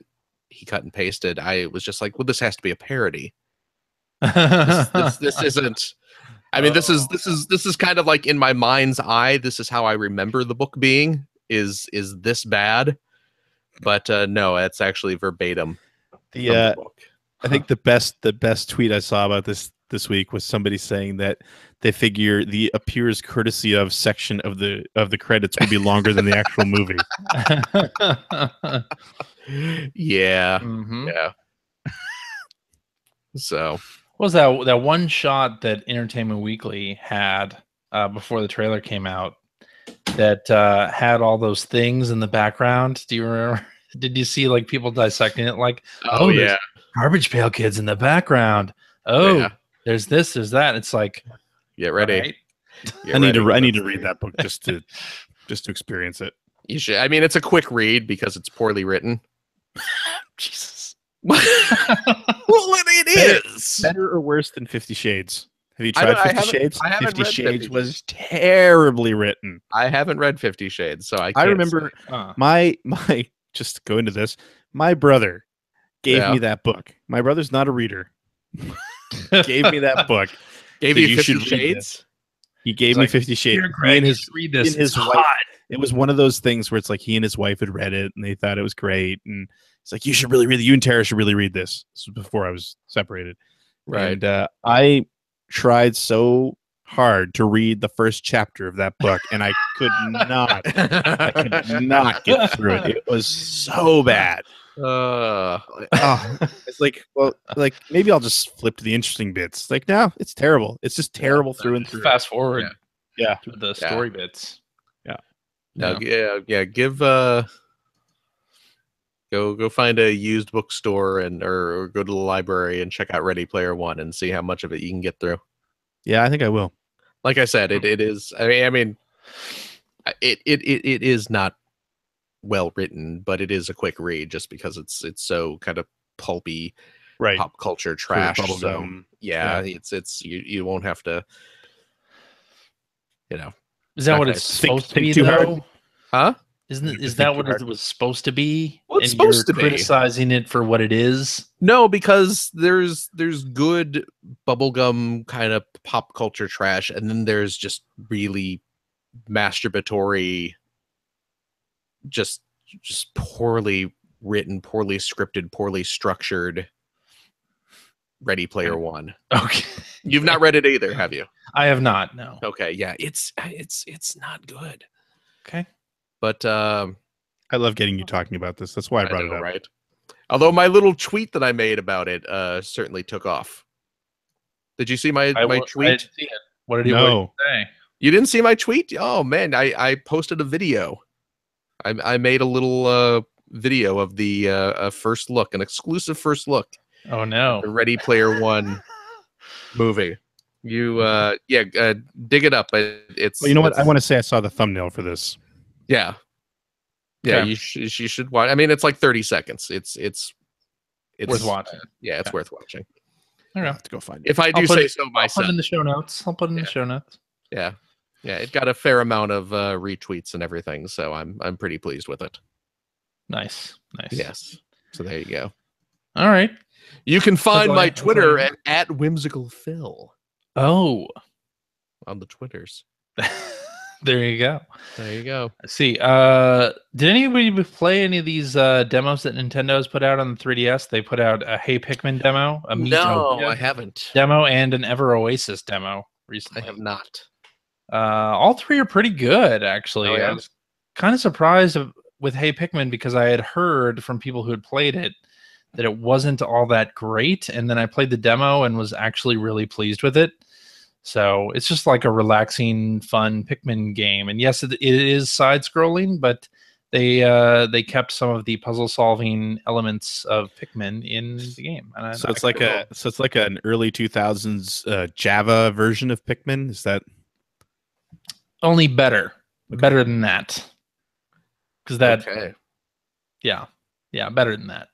he cut and pasted, I was just like, well, this has to be a parody. This isn't. I mean, this is kind of like in my mind's eye. This is how I remember the book being. Is this bad? But no, it's actually verbatim from the book. I think the best tweet I saw about this week was somebody saying that they figure the appears courtesy of section of the credits will be longer than the actual movie. Yeah. Mm-hmm. Yeah. So what was that one shot that Entertainment Weekly had before the trailer came out that had all those things in the background? Do you remember? Did you see like people dissecting it? Like, oh yeah, Garbage Pail Kids in the background. Oh, yeah. There's this, there's that. It's like, get ready. Right? I need to read that book just to experience it. You should. I mean, it's a quick read because it's poorly written. Jesus. Well, it is better or worse than 50 Shades. Have you tried 50 Shades? 50 Shades was terribly written. I haven't read 50 Shades, so I remember my just to go into this. My brother gave me that book. My brother's not a reader. Gave me that book. Gave you 50 Shades? He gave me 50 Shades. Greg, read this. His wife. It was one of those things where it's like he and his wife had read it and they thought it was great. And it's like, you should really read it. You and Tara should really read this. This was before I was separated. Right. And I tried so hard to read the first chapter of that book, and I could not get through it. It was so bad. It's like, well, like maybe I'll just flip to the interesting bits. Like, no, it's terrible. It's just terrible through and through. Fast forward, to the story bits. Yeah. No, yeah. Give go find a used bookstore or go to the library and check out Ready Player One and see how much of it you can get through. Yeah, I think I will. Like I said, it is. I mean, it is not well written, but it is a quick read just because it's so kind of pulpy, pop culture trash. So it's you won't have to, Is that what it's supposed to be though? Huh? Is that what it was supposed to be? Well, it's supposed to be. Criticizing it for what it is? No, because there's good bubblegum kind of pop culture trash, and then there's just really masturbatory, just poorly written, poorly scripted, poorly structured Ready Player One. Okay. You've not read it either, have you? I have not, no. Okay, yeah. It's not good. Okay. But I love getting you talking about this. That's why I brought it up. Right. Although my little tweet that I made about it certainly took off. Did you see my tweet? I didn't see it. What did he say? You didn't see my tweet? Oh man, I posted a video. I made a little video of the first look, an exclusive first look Oh no. The Ready Player One movie. You dig it up. It's Well, you know what? I want to say I saw the thumbnail for this. yeah. Okay. You should watch. I mean, it's like 30 seconds. It's Worth watching. Yeah, it's Okay. worth watching. I'll Okay. have to go find it. If I do say so I'll put myself. it in the show notes. I'll put it in the Yeah. show notes. Yeah. It got a fair amount of retweets and everything, so I'm pretty pleased with it. Nice. Yes. So there you go. All right. You can find my That's all Twitter I at Whimsical Phil Oh. on the Twitters. There you go. There you go. Let's see. Did anybody play any of these demos that Nintendo's put out on the 3DS? They put out a Hey Pikmin demo, a No, Miitopia I haven't. demo, and an Ever Oasis demo I recently. have not. All three are pretty good, actually. Oh, yeah? I was kind of surprised with Hey Pikmin because I had heard from people who had played it that it wasn't all that great, and then I played the demo and was actually really pleased with it. So it's just like a relaxing, fun Pikmin game. And yes, it is side-scrolling, but they kept some of the puzzle-solving elements of Pikmin in the game. And So it's like an early 2000s Java version of Pikmin. Is that only better than that. Because that, Okay. yeah, better than that.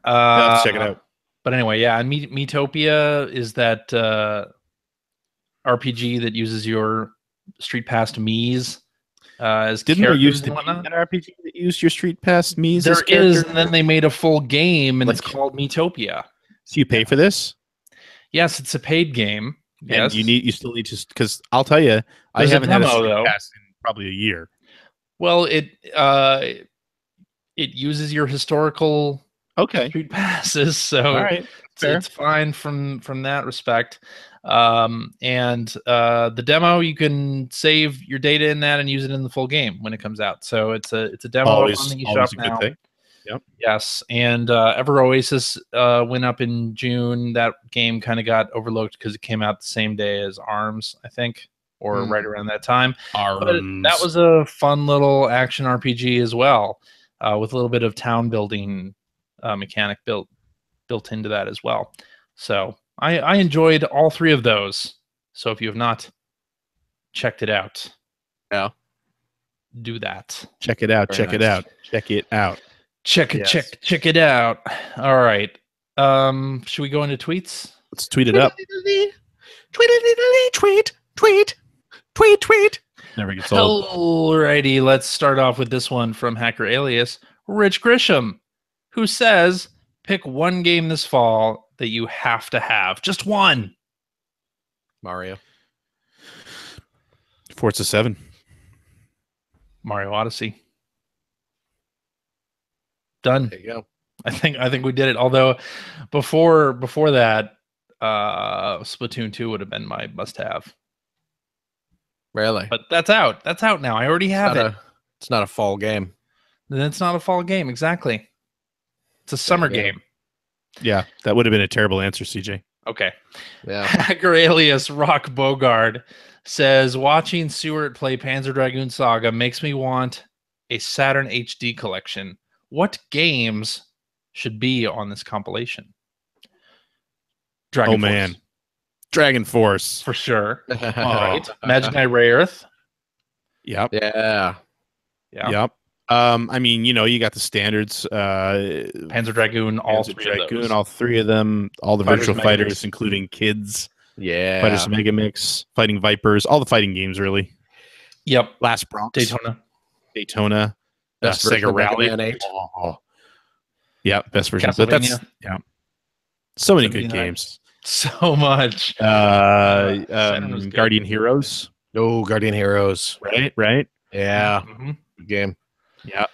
let's check it out. But anyway, yeah, and Miitopia is that RPG that uses your Street Pass Mii's as Didn't there characters used to and be whatnot. an RPG that used your Street Pass Mii's? There as is, characters? and then they made a full game, and Let's it's called Miitopia. So you pay for this, Yes, it's a paid game. Yes, and you still need to, because I'll tell you, I There's a haven't had a demo, Street though. Pass in probably a year. Well, it uses your historical Okay, Street Passes, so all right, fair. it's fine from that respect. And the demo, you can save your data in that and use it in the full game when it comes out. So it's a demo Always on the a eShop good now. thing. Yep. Yes, and Ever Oasis went up in June. That game kind of got overlooked because it came out the same day as ARMS, I think, or right around that time. But that was a fun little action RPG as well, with a little bit of town building mechanic built into that as well. So I enjoyed all three of those. So if you have not checked it out, Yeah. do that. Check it out. Very Check it nice. out. Check it out. Check it, Yes. check it out. All right. Should we go into tweets? Let's tweet it up. Tweet. Never gets old. Alrighty, let's start off with this one from Hacker Alias, Rich Grisham, who says, pick one game this fall that you have to have. Just one. Mario. Forza 7. Mario Odyssey. Done. There you go. I think we did it. Although before that, Splatoon 2 would have been my must-have. Really? But that's out. That's out now. I already have it. It's not a fall game. Then it's not a fall game. Exactly. It's a summer There you go. game. Yeah, that would have been a terrible answer, CJ. Okay. Yeah. Hacker alias Rock Bogard says, watching Seward play Panzer Dragoon Saga makes me want a Saturn HD collection. What games should be on this compilation? Dragon Force, man. Dragon Force. for sure. Oh, Right. Imaginary Ray Earth. Yep. Yeah. Yeah. Yep. I mean, you got the standards. Panzer Dragoon, all Panzer three of Dragoon, those. all three of them, all the Fighters virtual Mega fighters, Mix. including Kids, Yeah. Fighters Mega Mix, Fighting Vipers, all the fighting games, really. Yep. Last Bronx, Daytona. Best version Sega of Mega Rally. Man 8. Oh. Yeah, best version. But that's Castlevania. so many good 79. games. So much. Guardian Heroes, Oh, Guardian Heroes. right? Yeah. Mhm. Good game. Yeah.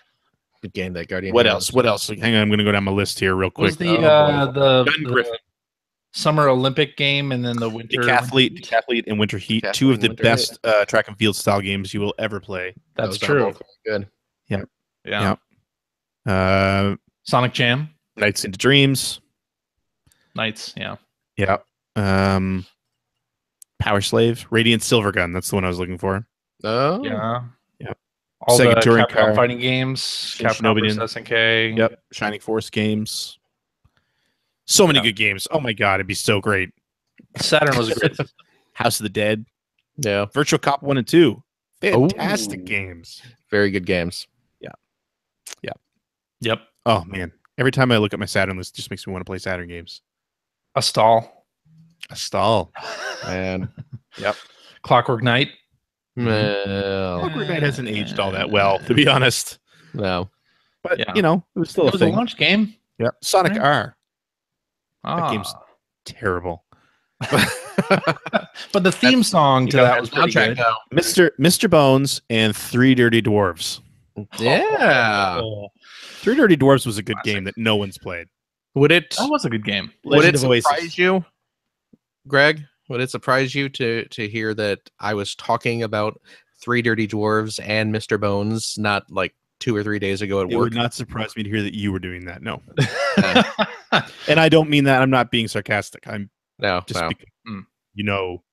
Good game, that Guardian What Heroes. else? Hang on, I'm going to go down my list here real quick. Was the Gun Griffin. Summer Olympic game and then the winter Decathlete, and Winter Heat, Decathlete two of and the Winter best track and field style games you will ever play. That's Those are true. both Good. Yeah. Yeah. Sonic Jam. Nights into Dreams. Nights. Yeah. Yeah. Power Slave, Radiant Silvergun. That's the one I was looking for. Oh. Yeah. All Sega the touring Capcom car, fighting games, Shin Capcom Shinobi. vs. SNK. Yep, Shining Force games. So many Yeah. good games. Oh my god, it'd be so great. Saturn was a great system. House of the Dead, Yeah. Virtual Cop 1 and 2. Fantastic Ooh. games. Very good games. Yep. Oh man. Every time I look at my Saturn list, it just makes me want to play Saturn games. A stall. A stall. And Yep. Clockwork Knight. well, Clockwork Knight hasn't aged all that well, to be honest. no. But Yeah. you know, it was still It a was thing. a launch game. Yep. Sonic Right. R. Ah. game's terrible. But the theme song to that was pretty good. Though. Mr. Bones and Three Dirty Dwarves. Yeah. Three Dirty Dwarves was a good Classic. game that no one's played. Would it That was a good game. would it Legend of Oasis. surprise you, Greg? Would it surprise you to hear that I was talking about Three Dirty Dwarves and Mr. Bones not like 2 or 3 days ago at It work? would not surprise me to hear that you were doing that. No. And I don't mean that. I'm not being sarcastic. I'm No, just no. because, Mm.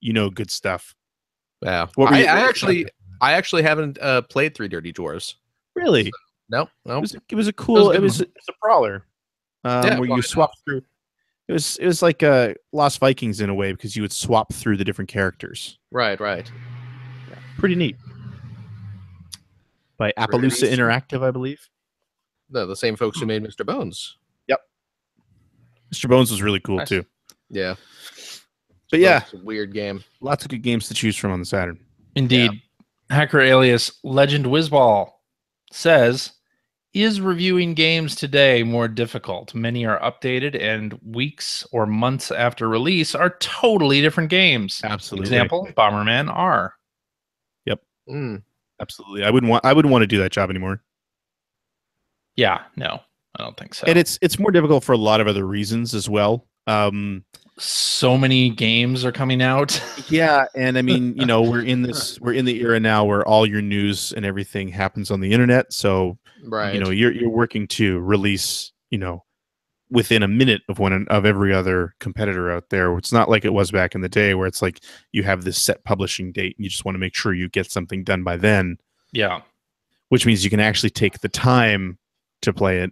you know good stuff. Yeah. What were I you- actually haven't played Three Dirty Dwarves. Really? No. It was a cool. It It was was a brawler. Yeah, where well, you swap through. It was like Lost Vikings in a way because you would swap through the different characters. Right. Pretty neat. By Appaloosa Interactive, I believe. The same folks who made Mr. Bones. Mr. Bones was really cool Nice. too. Yeah. But yeah, It's a weird game. lots of good games to choose from on the Saturn. Indeed. Hacker alias Legend Whizball says, is reviewing games today more difficult? Many are updated and weeks or months after release are totally different games. Absolutely. Example, Bomberman R. Mm. Absolutely. I wouldn't want to do that job anymore. Yeah, no, I don't think so. And it's more difficult for a lot of other reasons as well. So many games are coming out. Yeah, and I mean, we're in the era now where all your news and everything happens on the internet. So Right. you're working to release, within a minute of every other competitor out there. It's not like it was back in the day where it's like you have this set publishing date and you just want to make sure you get something done by then, Yeah. which means you can actually take the time to play it.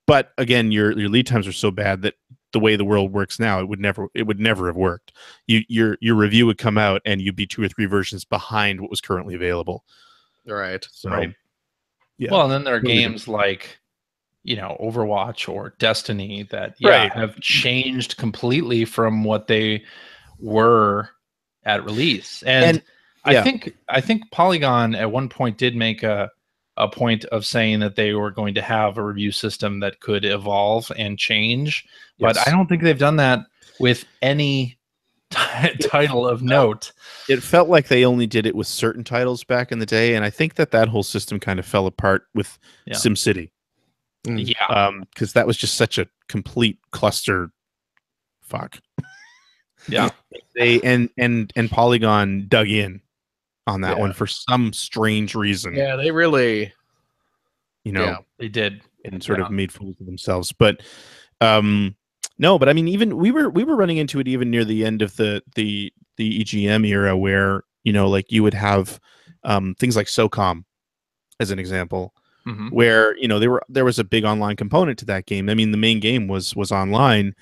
But again, your lead times are so bad that the way the world works now, it would never have worked. Your review would come out and you'd be 2 or 3 versions behind what was currently available. Right. So, Right. yeah. Well, and then there are Really games like, Overwatch or Destiny that Right. have changed completely from what they were at release. And yeah. I think Polygon at one point did make a point of saying that they were going to have a review system that could evolve and change, but Yes. I don't think they've done that with any title of note. It felt like they only did it with certain titles back in the day, and I think that whole system kind of fell apart with Yeah. SimCity. Yeah. Because that was just such a complete cluster fuck. Yeah. They and Polygon dug in on that Yeah. one for some strange reason. Yeah, they really. Yeah. They did. and sort of made fools of themselves. But no, but I mean, even we were running into it even near the end of the EGM era, where like you would have things like SOCOM as an example, Mhm. where there was a big online component to that game. I mean, the main game was online,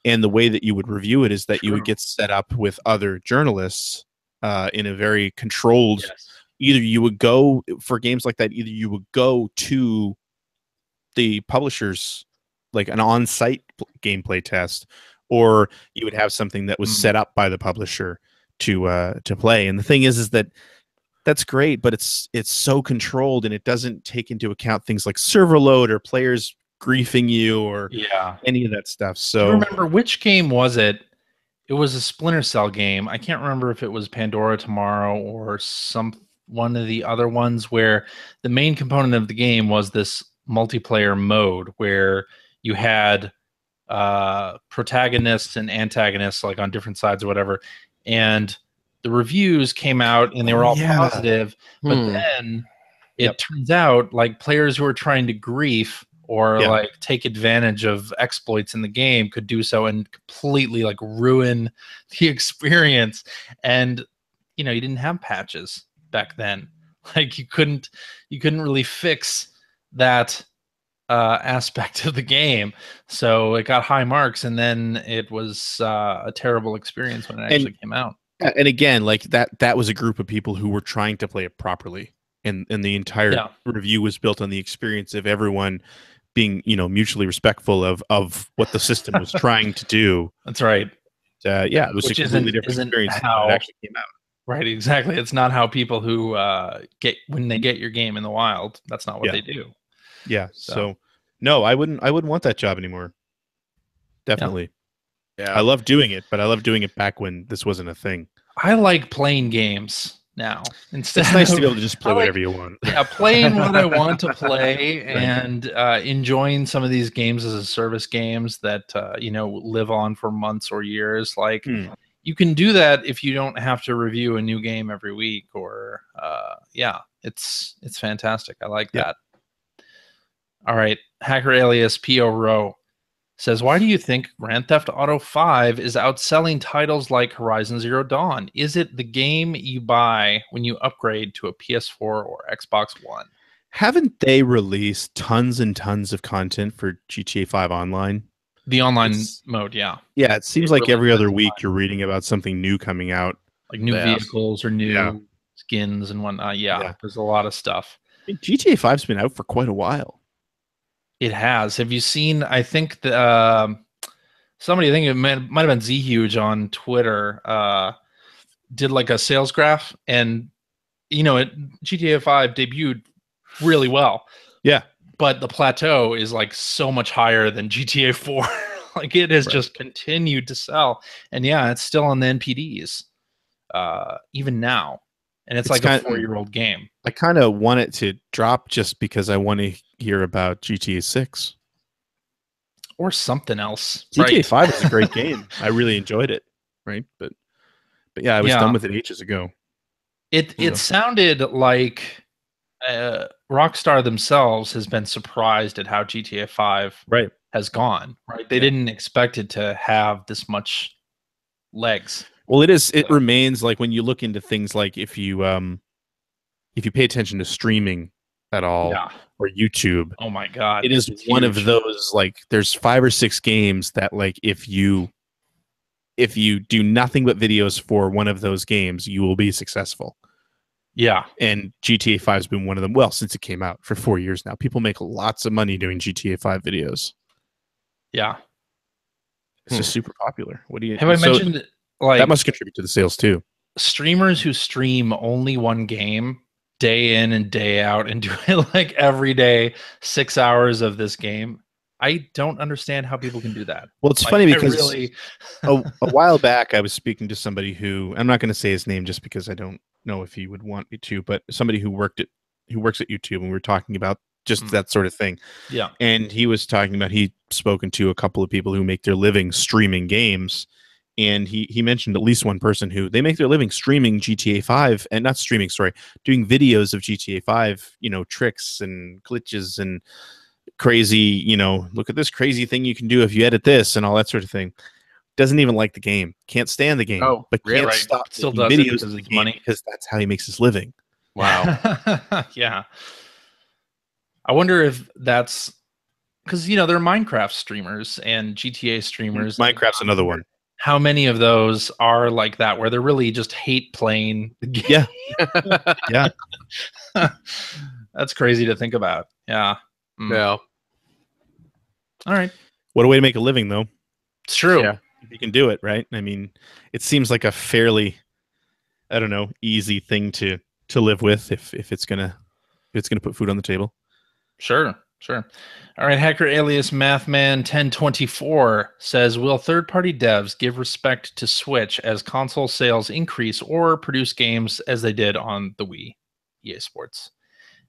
and the way that you would review it is that you would get set up with other journalists in a very controlled. Yes. Either you would go for games like that. Either you would go to the publishers, like an on-site gameplay test, or you would have something that was set up by the publisher to play. And the thing is that that's great, but it's so controlled, and it doesn't take into account things like server load or players griefing you or any of that stuff. So do you remember which game was it? It was a Splinter Cell game. I can't remember if it was Pandora Tomorrow or one of the other ones where the main component of the game was this multiplayer mode where you had protagonists and antagonists like on different sides or whatever, and the reviews came out and they were all positive, but then it turns out like players who are trying to grief or like take advantage of exploits in the game could do so and completely like ruin the experience. And you didn't have patches back then. Like you couldn't really fix that aspect of the game, so it got high marks, and then it was a terrible experience when it actually came out. And again, like that was a group of people who were trying to play it properly, and the entire review was built on the experience of everyone being, you know, mutually respectful of what the system was trying to do. That's right. Yeah, it was Which a completely different experience how than it actually came out. Right, exactly. It's not how people who when they get your game in the wild. That's not what they do. Yeah. So no, I wouldn't want that job anymore. Definitely. Yeah. I love doing it, but I love doing it back when this wasn't a thing. I like playing games now. Instead, it's nice to be able to just play whatever you want. Yeah, playing what I want to play and enjoying some of these games as a service games that you know, live on for months or years. Like you can do that if you don't have to review a new game every week. Or yeah, it's fantastic. I like that. All right, Hacker Alias P.O. Rowe says, why do you think Grand Theft Auto 5 is outselling titles like Horizon Zero Dawn? Is it the game you buy when you upgrade to a PS4 or Xbox One? Haven't they released tons and tons of content for GTA 5 Online? The online mode, yeah. Yeah, it seems like every other week you're reading about something new coming out. Like new vehicles or new skins and whatnot. Yeah, there's a lot of stuff. I mean, GTA 5's been out for quite a while. It has. Have you seen, I think somebody, I think it might have been Z Huge on Twitter, did like a sales graph, and you know, GTA 5 debuted really well. Yeah. But the plateau is like so much higher than GTA 4. Like it has just continued to sell. And yeah, it's still on the NPDs even now. And it's like a 4-year-old game. I kind of want it to drop just because I want to hear about GTA 6. Or something else. GTA 5 is a great game. I really enjoyed it. Right. But yeah, I was done with it ages ago. It sounded like Rockstar themselves has been surprised at how GTA 5 has gone. Right. They didn't expect it to have this much legs. Well, it remains like when you look into things like if you pay attention to streaming at all or YouTube. Oh my God. It is one of those, like there's 5 or 6 games that like if you do nothing but videos for one of those games, you will be successful. Yeah. And GTA 5 has been one of them. Well, since it came out for 4 years now, people make lots of money doing GTA 5 videos. Yeah. It's just super popular. What do you have I mentioned? Like that must contribute to the sales too. Streamers who stream only one game day in and day out and do it like every day, 6 hours of this game. I don't understand how people can do that. Well, it's funny because a while back I was speaking to somebody who, I'm not going to say his name just because I don't know if he would want me to, but somebody who works at YouTube, and we were talking about just that sort of thing. Yeah. And he was talking about he'd spoken to a couple of people who make their living streaming games. And he mentioned at least one person who they make their living streaming GTA 5 and not streaming, sorry, doing videos of GTA 5, you know, tricks and glitches and crazy, you know, look at this crazy thing you can do if you edit this and all that sort of thing. Doesn't even like the game, can't stand the game, but can't stop still does videos of the game money because that's how he makes his living. Wow. Yeah. I wonder if that's because, you know, there are Minecraft streamers and GTA streamers. Minecraft's another one. How many of those are like that, where they really just hate playing the game? Yeah. That's crazy to think about. Yeah. Yeah. All right. What a way to make a living, though. It's true. Yeah. You can do it, right? I mean, it seems like a fairly, I don't know, easy thing to live with if it's gonna put food on the table. Sure. All right, Hacker Alias Mathman1024 says, will third-party devs give respect to Switch as console sales increase or produce games as they did on the Wii, EA Sports?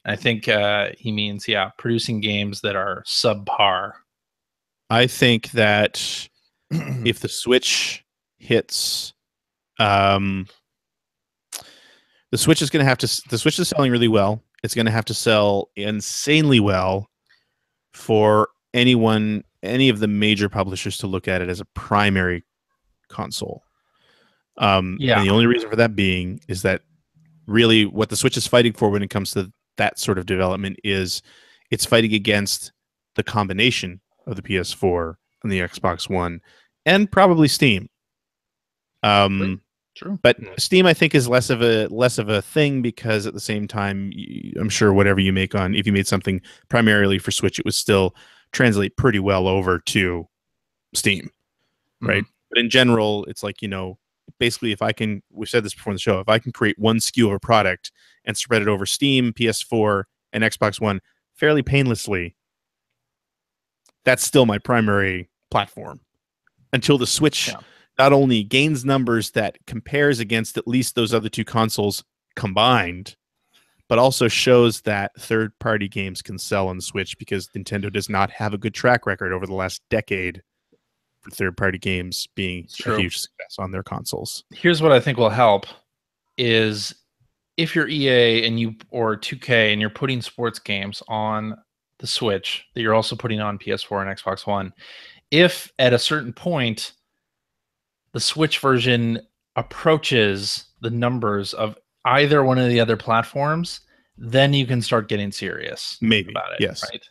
I think he means, producing games that are subpar. I think that if the Switch hits, the Switch is going to have to, the Switch is selling really well. It's going to have to sell insanely well for any of the major publishers to look at it as a primary console. And the only reason for that being is that really what the Switch is fighting for when it comes to that sort of development is it's fighting against the combination of the PS4 and the Xbox One and probably Steam. True. But Steam, I think, is less of a thing because at the same time, I'm sure whatever you make on, if you made something primarily for Switch, it would still translate pretty well over to Steam, right? But in general, it's like, basically, we've said this before in the show, if I can create one SKU of a product and spread it over Steam, PS4, and Xbox One fairly painlessly, that's still my primary platform until the Switch not only gains numbers that compares against at least those other two consoles combined, but also shows that third-party games can sell on the Switch because Nintendo does not have a good track record over the last decade for third-party games being a huge success on their consoles. Here's what I think will help is if you're EA or 2K and you're putting sports games on the Switch that you're also putting on PS4 and Xbox One, if at a certain point the Switch version approaches the numbers of either one of the other platforms, then you can start getting serious about it. Yes. Right?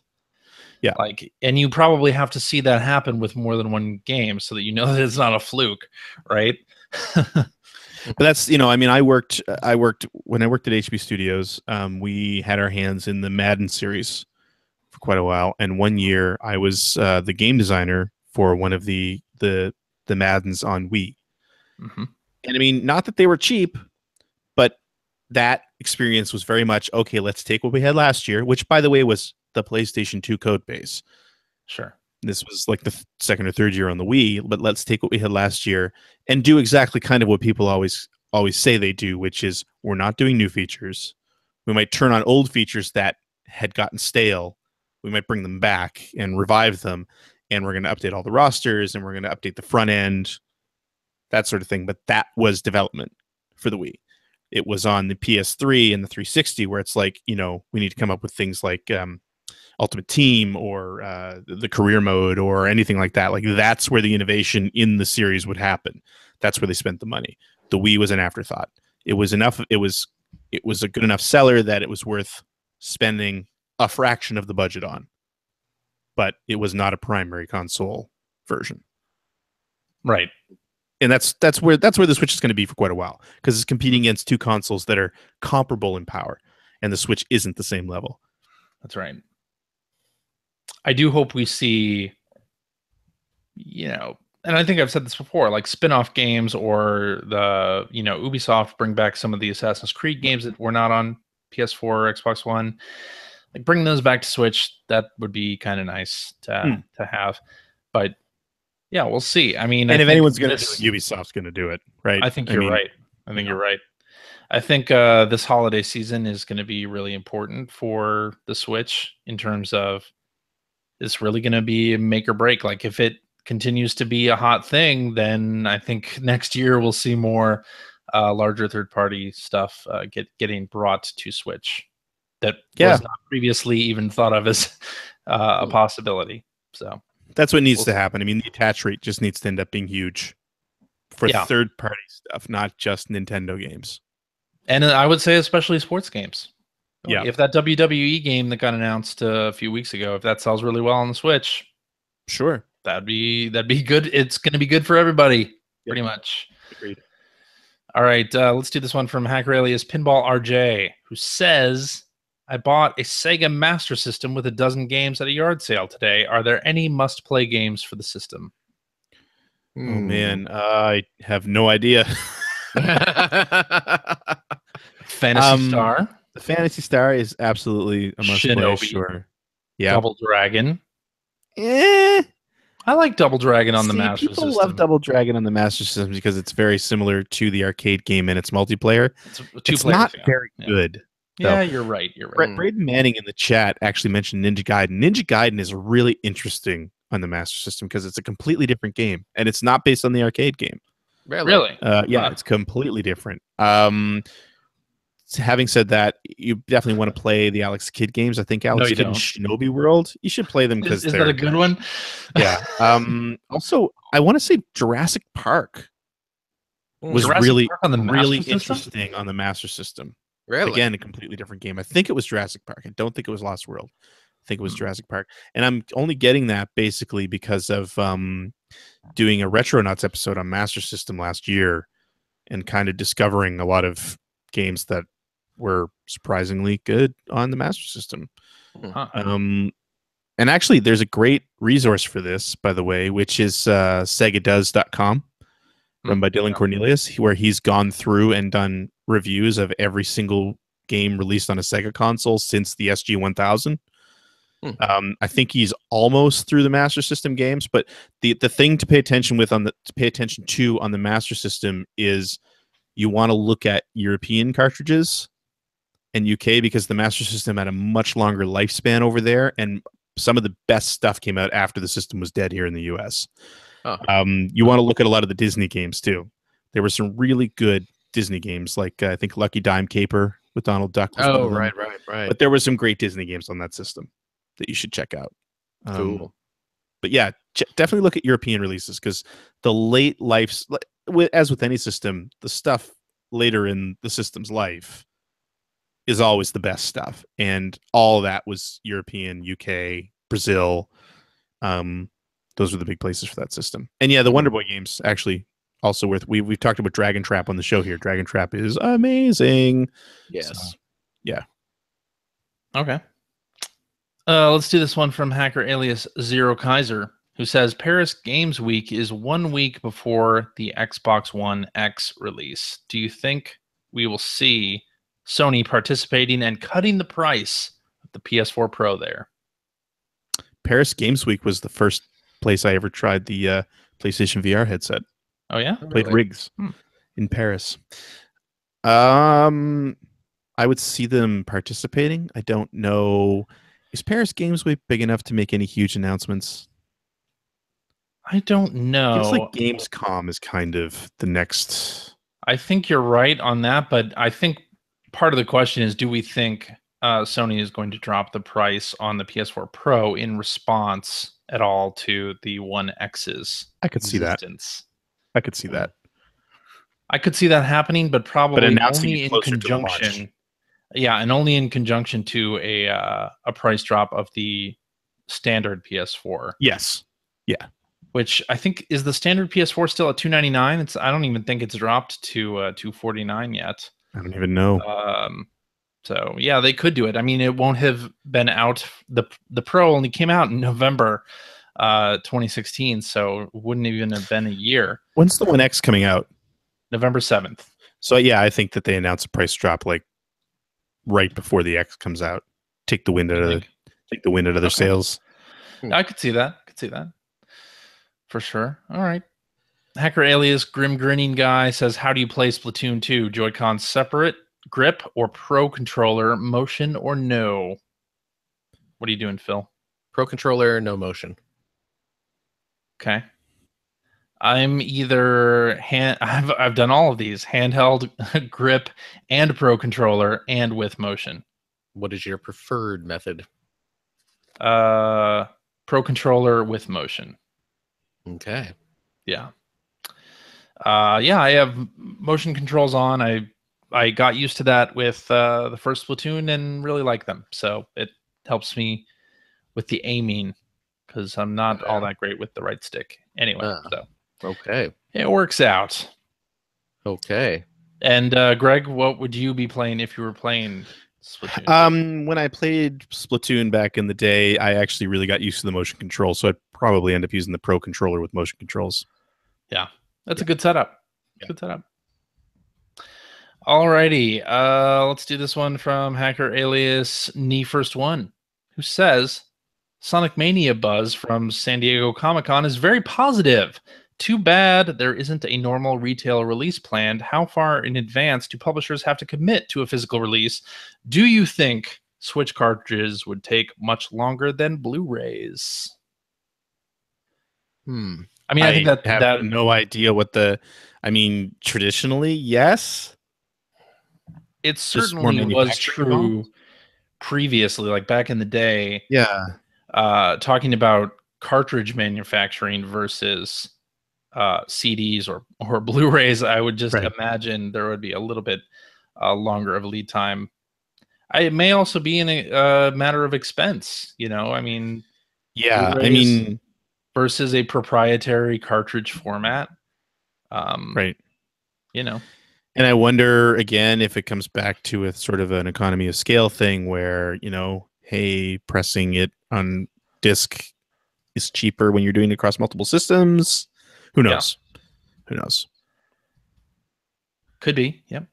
Yeah. And you probably have to see that happen with more than one game so that you know that it's not a fluke, right? But that's, I worked when I worked at HB Studios, we had our hands in the Madden series for quite a while. And one year I was the game designer for one of the Maddens on Wii. And not that they were cheap, but that experience was very much, okay, let's take what we had last year, which by the way was the PlayStation 2 code base. Sure. This was like the second or third year on the Wii, but let's take what we had last year and do exactly kind of what people always say they do, which is we're not doing new features. We might turn on old features that had gotten stale. We might bring them back and revive them. And we're going to update all the rosters and we're going to update the front end, that sort of thing. But that was development for the Wii. It was on the PS3 and the 360 where it's like, we need to come up with things like Ultimate Team or the career mode or anything like that. Like that's where the innovation in the series would happen. That's where they spent the money. The Wii was an afterthought. It was enough. It was a good enough seller that it was worth spending a fraction of the budget on. But it was not a primary console version, right? And that's where the Switch is going to be for quite a while because it's competing against two consoles that are comparable in power, and the Switch isn't the same level. That's right. I do hope we see, and I think I've said this before, like spin-off games or the Ubisoft bring back some of the Assassin's Creed games that were not on PS4 or Xbox One. Like bring those back to Switch, that would be kind of nice to have. But yeah, we'll see. I mean, and if anyone's going to do it, Ubisoft's going to do it, right? I think you're right. I think you're right. I think this holiday season is going to be really important for the Switch in terms of it's really going to be a make or break. Like if it continues to be a hot thing, then I think next year we'll see more larger third-party stuff getting brought to Switch. That was not previously even thought of as a possibility. So that's what needs to happen. The attach rate just needs to end up being huge for third-party stuff, not just Nintendo games. And I would say especially sports games. Yeah. If that WWE game that got announced a few weeks ago, if that sells really well on the Switch, sure, that'd be good. It's going to be good for everybody, pretty much. Agreed. All right, let's do this one from Hacker Alias Pinball RJ, who says, I bought a Sega Master System with a dozen games at a yard sale today. Are there any must-play games for the system? Oh, man. I have no idea. Phantasy Star. The Phantasy Star is absolutely a must-play, sure. Yeah. Double Dragon. I like Double Dragon on the Master System. People love Double Dragon on the Master System because it's very similar to the arcade game and its multiplayer. It's not very good. Yeah, you're right. Braden Manning in the chat actually mentioned Ninja Gaiden. Ninja Gaiden is really interesting on the Master System because it's a completely different game, and it's not based on the arcade game. Really? Yeah, it's completely different. Having said that, you definitely want to play the Alex Kidd games. I think Alex Kidd and Shinobi World. You should play them because is that a good one? Yeah. Also, I want to say Jurassic Park was Jurassic really Park on the really Master System? interesting on the Master System. Really? Again, a completely different game. I think it was Jurassic Park. I don't think it was Lost World. I think it was Jurassic Park. And I'm only getting that basically because of doing a Retronauts episode on Master System last year and kind of discovering a lot of games that were surprisingly good on the Master System. Huh. And actually, there's a great resource for this, by the way, which is SegaDoes.com, run by Dylan Cornelius, where he's gone through and done reviews of every single game released on a Sega console since the SG-1000. I think he's almost through the Master System games, but the thing to pay attention to on the Master System is you want to look at European cartridges and UK, because the Master System had a much longer lifespan over there, and some of the best stuff came out after the system was dead here in the US. You want to look at a lot of the Disney games too. There were some really good Disney games, like I think Lucky Dime Caper with Donald Duck was one of them. Right. But there were some great Disney games on that system that you should check out. Cool. But yeah, definitely look at European releases, because the late life, as with any system, the stuff later in the system's life is always the best stuff, and all that was European, UK, Brazil. Those were the big places for that system. And yeah, the Wonder Boy games actually also worth. We've talked about Dragon Trap on the show here. Dragon Trap is amazing. Yes. So, yeah. Okay. Let's do this one from hacker alias Zero Kaiser, who says Paris Games Week is 1 week before the Xbox One X release. Do you think we will see Sony participating and cutting the price of the PS4 Pro there? Paris Games Week was the first place I ever tried the PlayStation VR headset. Oh yeah, played rigs in Paris. I would see them participating. I don't know. Is Paris Games Week big enough to make any huge announcements? I don't know. Feels like Gamescom is kind of the next. I think you're right on that, but I think part of the question is, do we think Sony is going to drop the price on the PS4 Pro in response at all to the One X's I could see that. I could see that. I could see that happening, but probably only in conjunction. Yeah, and only in conjunction to a price drop of the standard PS4. Yes. Yeah. Which I think is the standard PS4 still at $299. I don't even think it's dropped to $249 yet. I don't even know. So yeah, they could do it. I mean, it won't have been out. The Pro only came out in November 2016, so it wouldn't even have been a year. When's the One X coming out? November 7th. So yeah, I think that they announce a price drop like right before the X comes out. Take the wind out of their sails. I could see that. For sure. All right. Hacker alias Grim Grinning Guy says, how do you play Splatoon 2? Joy-Con separate, grip, or Pro Controller, motion or no? What are you doing, Phil? Pro Controller, no motion. Okay. I'm either I've done all of these: handheld, grip, and Pro Controller, and with motion. What is your preferred method? Pro Controller with motion. Okay. Yeah. I have motion controls on. I got used to that with the first Splatoon and really like them. So it helps me with the aiming, because I'm not all that great with the right stick. Anyway, so okay, it works out. Okay. And Greg, what would you be playing if you were playing Splatoon? When I played Splatoon back in the day, I actually really got used to the motion control, so I'd probably end up using the Pro Controller with motion controls. Yeah, that's a good setup. Good setup. Alrighty, let's do this one from hacker alias Knee First One, who says Sonic Mania buzz from San Diego Comic-Con is very positive. Too bad there isn't a normal retail release planned. How far in advance do publishers have to commit to a physical release? Do you think Switch cartridges would take much longer than Blu-rays? I mean, I think that have no idea what traditionally, yes. It certainly was true previously, like back in the day. Yeah. Talking about cartridge manufacturing versus CDs or Blu-rays, I would just imagine there would be a little bit longer of a lead time. It may also be in a matter of expense. I mean, Yeah, I Blu-rays mean, versus a proprietary cartridge format. right. And I wonder again if it comes back to a sort of an economy of scale thing where, hey, pressing it on disc is cheaper when you're doing it across multiple systems. Who knows? Who knows? Could be. Yep.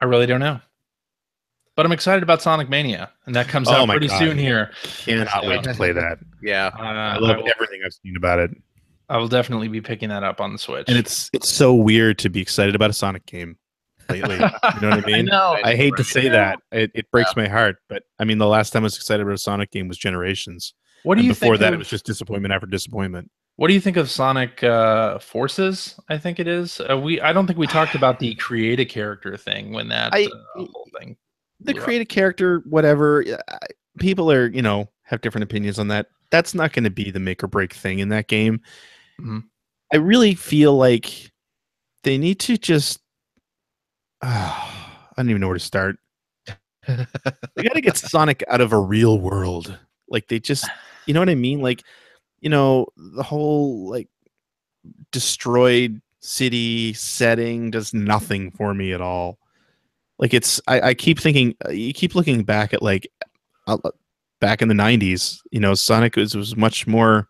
I really don't know. But I'm excited about Sonic Mania, and that comes out pretty soon here. Cannot wait to play that. Yeah. I love everything I've seen about it. I will definitely be picking that up on the Switch. And it's so weird to be excited about a Sonic game lately. You know what I mean? I hate to say that. It breaks my heart. But I mean, the last time I was excited about a Sonic game was Generations. What do you before think that, it was just disappointment after disappointment. What do you think of Sonic Forces? I think it is. I don't think we talked about the create a character thing when that whole thing. The create a character, whatever. People are, have different opinions on that. That's not going to be the make or break thing in that game. Mm-hmm. I really feel like they need to just. I don't even know where to start. They got to get Sonic out of a real world. Like they just, you know what I mean? Like, the whole like destroyed city setting does nothing for me at all. Like I keep thinking, you keep looking back at like back in the 90s, Sonic was much more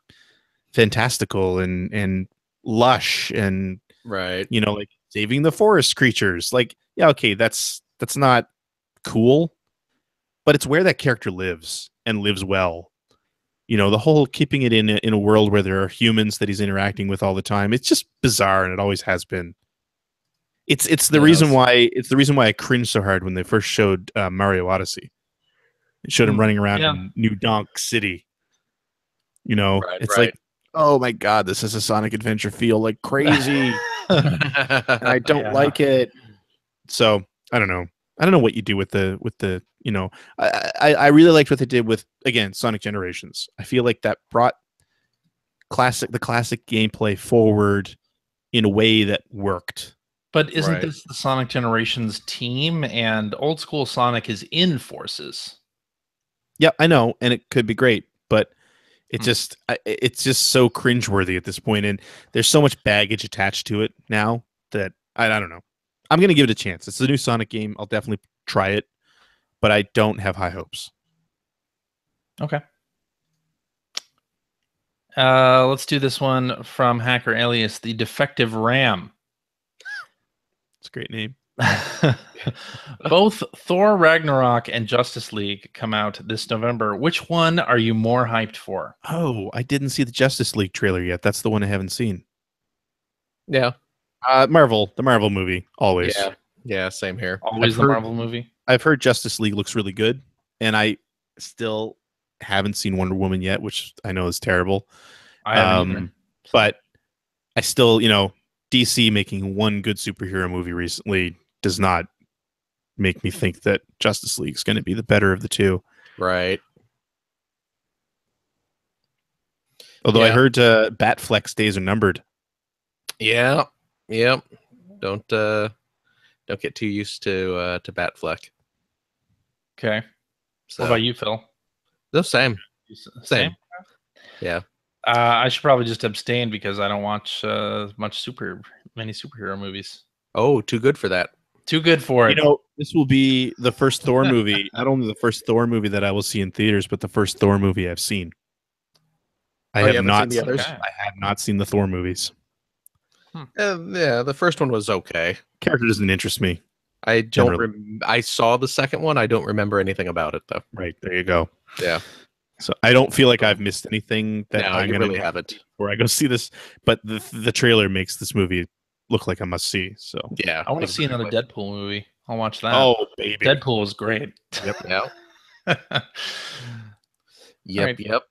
fantastical and lush and right. Like saving the forest creatures. Like, yeah, okay, that's not cool, but it's where that character lives and lives well. The whole keeping it in a world where there are humans that he's interacting with all the time. It's just bizarre, and it always has been. It's the reason why I cringed so hard when they first showed Mario Odyssey. It showed him running around in New Donk City. It's like, oh my god, this is a Sonic Adventure feel like crazy, and I don't like it. So I don't know. I don't know what you do with the. I really liked what they did with, again, Sonic Generations. I feel like that brought the classic gameplay forward in a way that worked. But isn't this the Sonic Generations team, and old school Sonic is in Forces? Yeah, I know, and it could be great, but it's just so cringeworthy at this point, and there's so much baggage attached to it now that I don't know. I'm gonna give it a chance. It's a new Sonic game. I'll definitely try it, but I don't have high hopes. Okay. Let's do this one from Hacker Alias, the Defective Ram. It's a great name. Both Thor Ragnarok and Justice League come out this November. Which one are you more hyped for? Oh, I didn't see the Justice League trailer yet. That's the one I haven't seen. Yeah. The Marvel movie, always. Yeah, same here. Always the Marvel movie. I've heard Justice League looks really good, and I still haven't seen Wonder Woman yet, which I know is terrible. I haven't either. But I still, DC making one good superhero movie recently does not make me think that Justice League is going to be the better of the two. Right. Although I heard Batfleck's days are numbered. Yeah. Yep. Don't get too used to Batfleck. Okay. So, what about you, Phil? The same. Yeah. I should probably just abstain because I don't watch many superhero movies. Oh, too good for that. Too good for it. This will be the first Thor movie. Not only the first Thor movie that I will see in theaters, but the first Thor movie I've seen. I have not seen the others. I have not seen the Thor movies. Yeah, the first one was okay. Character doesn't interest me. I don't. I saw the second one. I don't remember anything about it though. Right, there you go. Yeah. So I don't feel like I've missed anything that I'm going to really haven't. Where I go see this, but the trailer makes this movie look like a must see. So yeah, I want to see another Deadpool movie. I'll watch that. Oh baby, Deadpool was great. Yep. Yeah. Yep.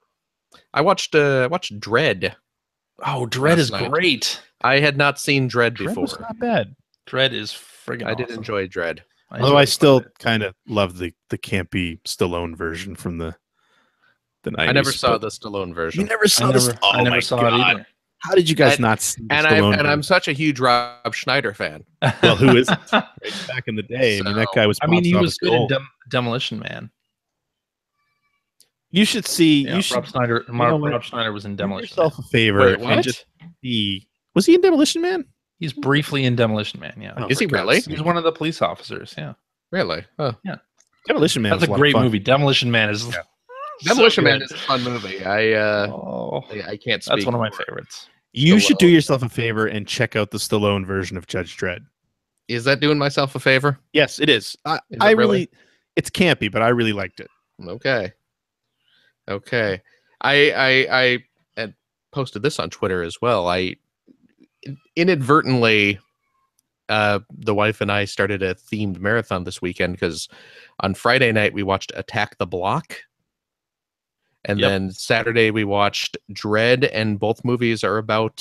I watched Dread. Oh, Dread is great. I had not seen Dread before. Was not bad. Dread is friggin' I did enjoy Dread. Although I still kind of love the campy Stallone version from the 90s. I never saw the Stallone version. You never saw I never saw it either. How did you guys not see the And Stallone I'm movie? such a huge Rob Schneider fan. Well, who isn't? Right back in the day, I mean, that guy was. I mean, box he was office good in gold. Demolition Man. You should see. Yeah, You should. Rob Schneider was in Do Demolition Man. yourself a favor. Wait, what? And just see. Was he in Demolition Man? He's briefly in Demolition Man. Yeah, Oh, Is he for God's really? sake. he's one of the police officers. Yeah, Really? Oh. Demolition Man. that's was a lot of great fun. movie. Demolition Man is. Yeah. Demolition so Man good. is a fun movie. I can't speak. That's one of my for it. favorites. You should do Stallone. yourself a favor and check out the Stallone version of Judge Dredd. Is that doing myself a favor? Yes, it is. Is I it really, it's campy, but I really liked it. Okay. I had posted this on Twitter as well. I inadvertently, the wife and I started a themed marathon this weekend because on Friday night we watched Attack the Block. And Yep. then Saturday we watched Dread, and both movies are about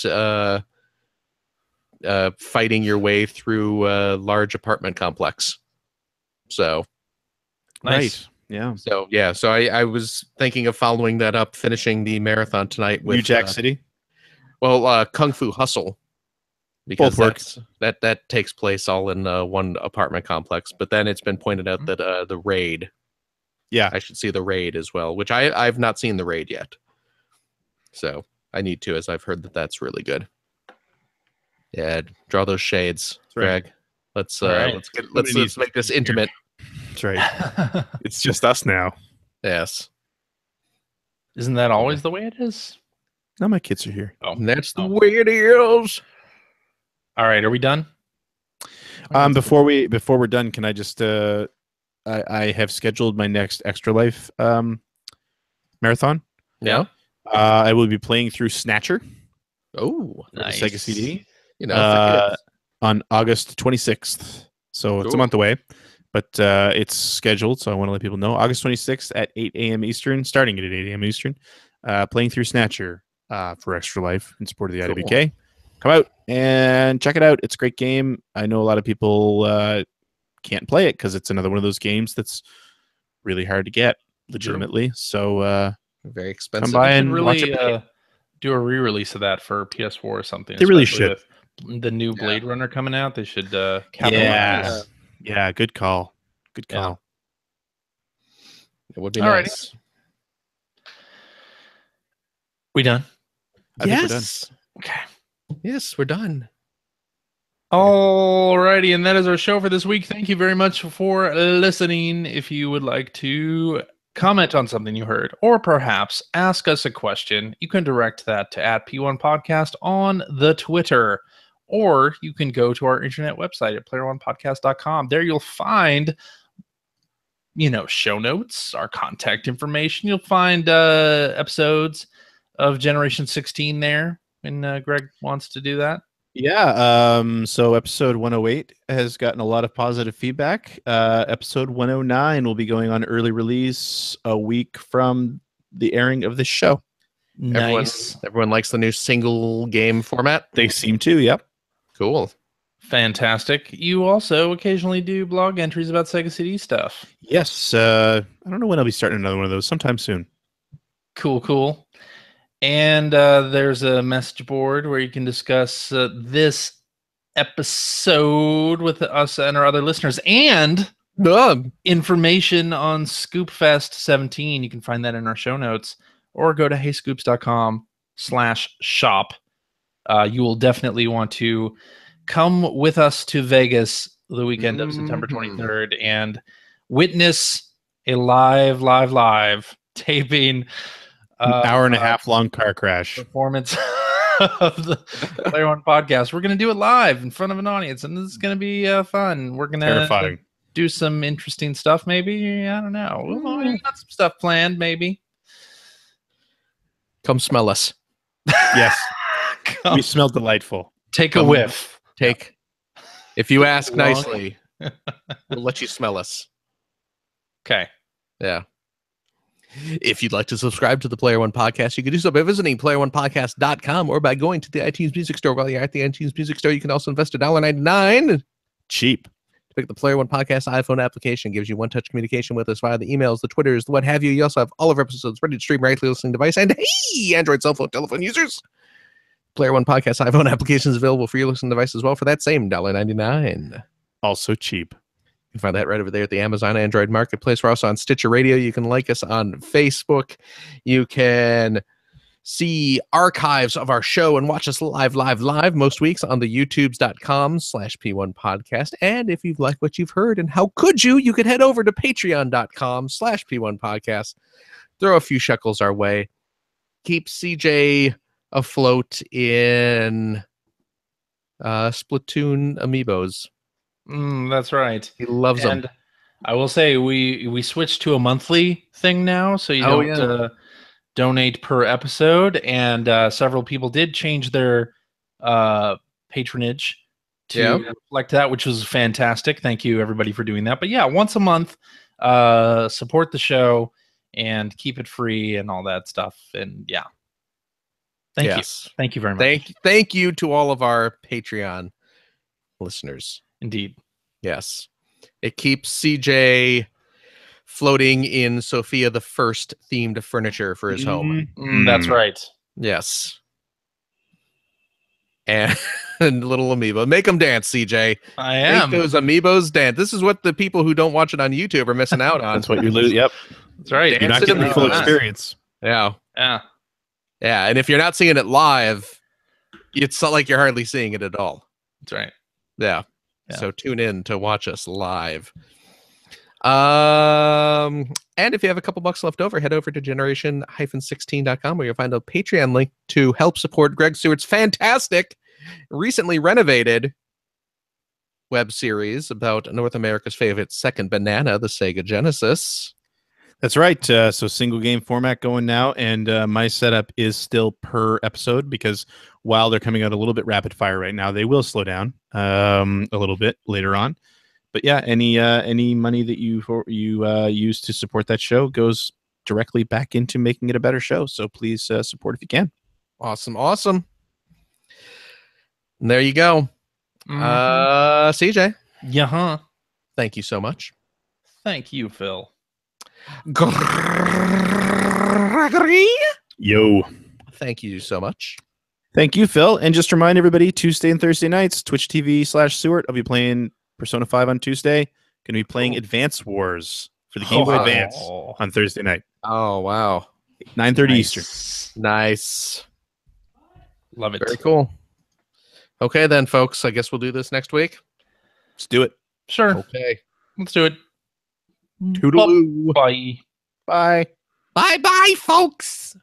fighting your way through a large apartment complex. So, Nice. Right. Yeah. yeah. So I was thinking of following that up, finishing the marathon tonight with New Jack City. Kung Fu Hustle. Because Both work. that takes place all in one apartment complex. But then it's been pointed out that the Raid. Yeah. I should see the Raid as well, which I've not seen the Raid yet. So I need to, as I've heard that's really good. Yeah, draw those shades, right. Greg. Let's right. let's make this intimate. That's right. It's just us now. Yes. Isn't that always the way it is? Now my kids are here. Oh, And that's the Oh. way it is. all right. Are we done? Before we're done, can I just I have scheduled my next Extra Life marathon. Yeah. I will be playing through Snatcher Oh, for the Sega CD you know, for kids. on August 26th. So it's a Cool. month away, but it's scheduled. So I want to let people know August 26th at 8 a.m. Eastern, starting at 8 a.m. Eastern, playing through Snatcher for Extra Life in support of the Cool. IWK. Come out and check it out. It's a great game. I know a lot of people can't play it because it's another one of those games that's really hard to get legitimately. So Very expensive. come by They and should watch really it. do a re-release of that for PS4 or something. They really especially should. with the new Blade Runner coming out. They should capitalize. Yeah. Yeah, good call. Good Yeah. call. It would be Alrighty. nice. We done? I think we're done. Yes. Okay. Yes, we're done. Alrighty, and that is our show for this week. Thank you very much for listening. If you would like to comment on something you heard, or perhaps ask us a question, you can direct that to @P1Podcast on the Twitter, or you can go to our internet website at player1podcast.com. There you'll find, show notes, our contact information. You'll find episodes of Generation 16 there when Greg wants to do that. Yeah. So episode 108 has gotten a lot of positive feedback. Episode 109 will be going on early release a week from the airing of this show. Nice. Everyone likes the new single game format. They seem to. Yep. Cool. Fantastic. You also occasionally do blog entries about Sega CD stuff. Yes. I don't know when I'll be starting another one of those. Sometime soon. Cool. And there's a message board where you can discuss this episode with us and our other listeners, and information on Scoopfest 17. You can find that in our show notes, or go to heyscoops.com/shop. You will definitely want to come with us to Vegas the weekend of September 23rd and witness a live taping. An hour and a half long car crash Performance of the Player One podcast. We're going to do it live in front of an audience, and this is going to be fun. We're going to terrifying. Do some interesting stuff, maybe. I don't know. We've got some stuff planned, maybe. Come smell us. Yes. We smell delightful. Take a whiff. If you ask Long. nicely, we'll let you smell us. Okay. Yeah. If you'd like to subscribe to the Player One Podcast, you can do so by visiting player1podcast.com or by going to the iTunes Music Store. While you're at the iTunes Music Store, you can also invest $1.99 Cheap. to pick the Player One Podcast iPhone application. Gives you one-touch communication with us via the emails, the Twitters, the what have you. You also have all of our episodes ready to stream right to your listening device. And hey, Android cell phone telephone users, Player One Podcast iPhone application is available for your listening device as well for that same $1.99. Also cheap. You can find that right over there at the Amazon Android Marketplace. We're also on Stitcher Radio. You can like us on Facebook. You can see archives of our show and watch us live most weeks on the youtubes.com/P1 podcast. And if you've liked what you've heard, and how could you could head over to patreon.com/P1 podcast. Throw a few shekels our way. Keep CJ afloat in Splatoon amiibos. That's right. He loves them. And I will say we switched to a monthly thing now, so you don't donate per episode. And several people did change their patronage to reflect that, which was fantastic. Thank you, everybody, for doing that. But yeah, once a month, support the show and keep it free and all that stuff. And yeah, thank you. Thank you very much. Thank you to all of our Patreon listeners. Indeed. Yes. It keeps CJ floating in Sophia the First themed furniture for his home. That's right. Yes. And little amiibo. Make them dance, CJ. I am. Make those amiibos dance. This is what the people who don't watch it on YouTube are missing out on. That's what you're losing. Yep. That's right. You're not getting the full experience. Yeah. Yeah. Yeah. And if you're not seeing it live, it's not like you're hardly seeing it at all. That's right. Yeah. So tune in to watch us live. And if you have a couple bucks left over, head over to generation-16.com where you'll find a Patreon link to help support Greg Stewart's fantastic, recently renovated web series about North America's favorite second banana, the Sega Genesis. That's right. So single game format going now, and my setup is still per episode because while they're coming out a little bit rapid fire right now, they will slow down a little bit later on. But yeah, any money that you use to support that show goes directly back into making it a better show. So please support if you can. Awesome. And there you go. CJ. Yeah. Thank you so much. Thank you, Phil. Gregory. Yo. Thank you so much. Thank you, Phil. And just remind everybody, Tuesday and Thursday nights, Twitch TV/Seward. I'll be playing Persona 5 on Tuesday. Going to be playing Advance Wars for the Game Boy Advance on Thursday night. Oh, wow. 9:30 Eastern. Nice. Love it. Very cool. Okay, then, folks. I guess we'll do this next week. Let's do it. Sure. Okay. Let's do it. Toodaloo. Bye. Bye. Bye-bye, folks.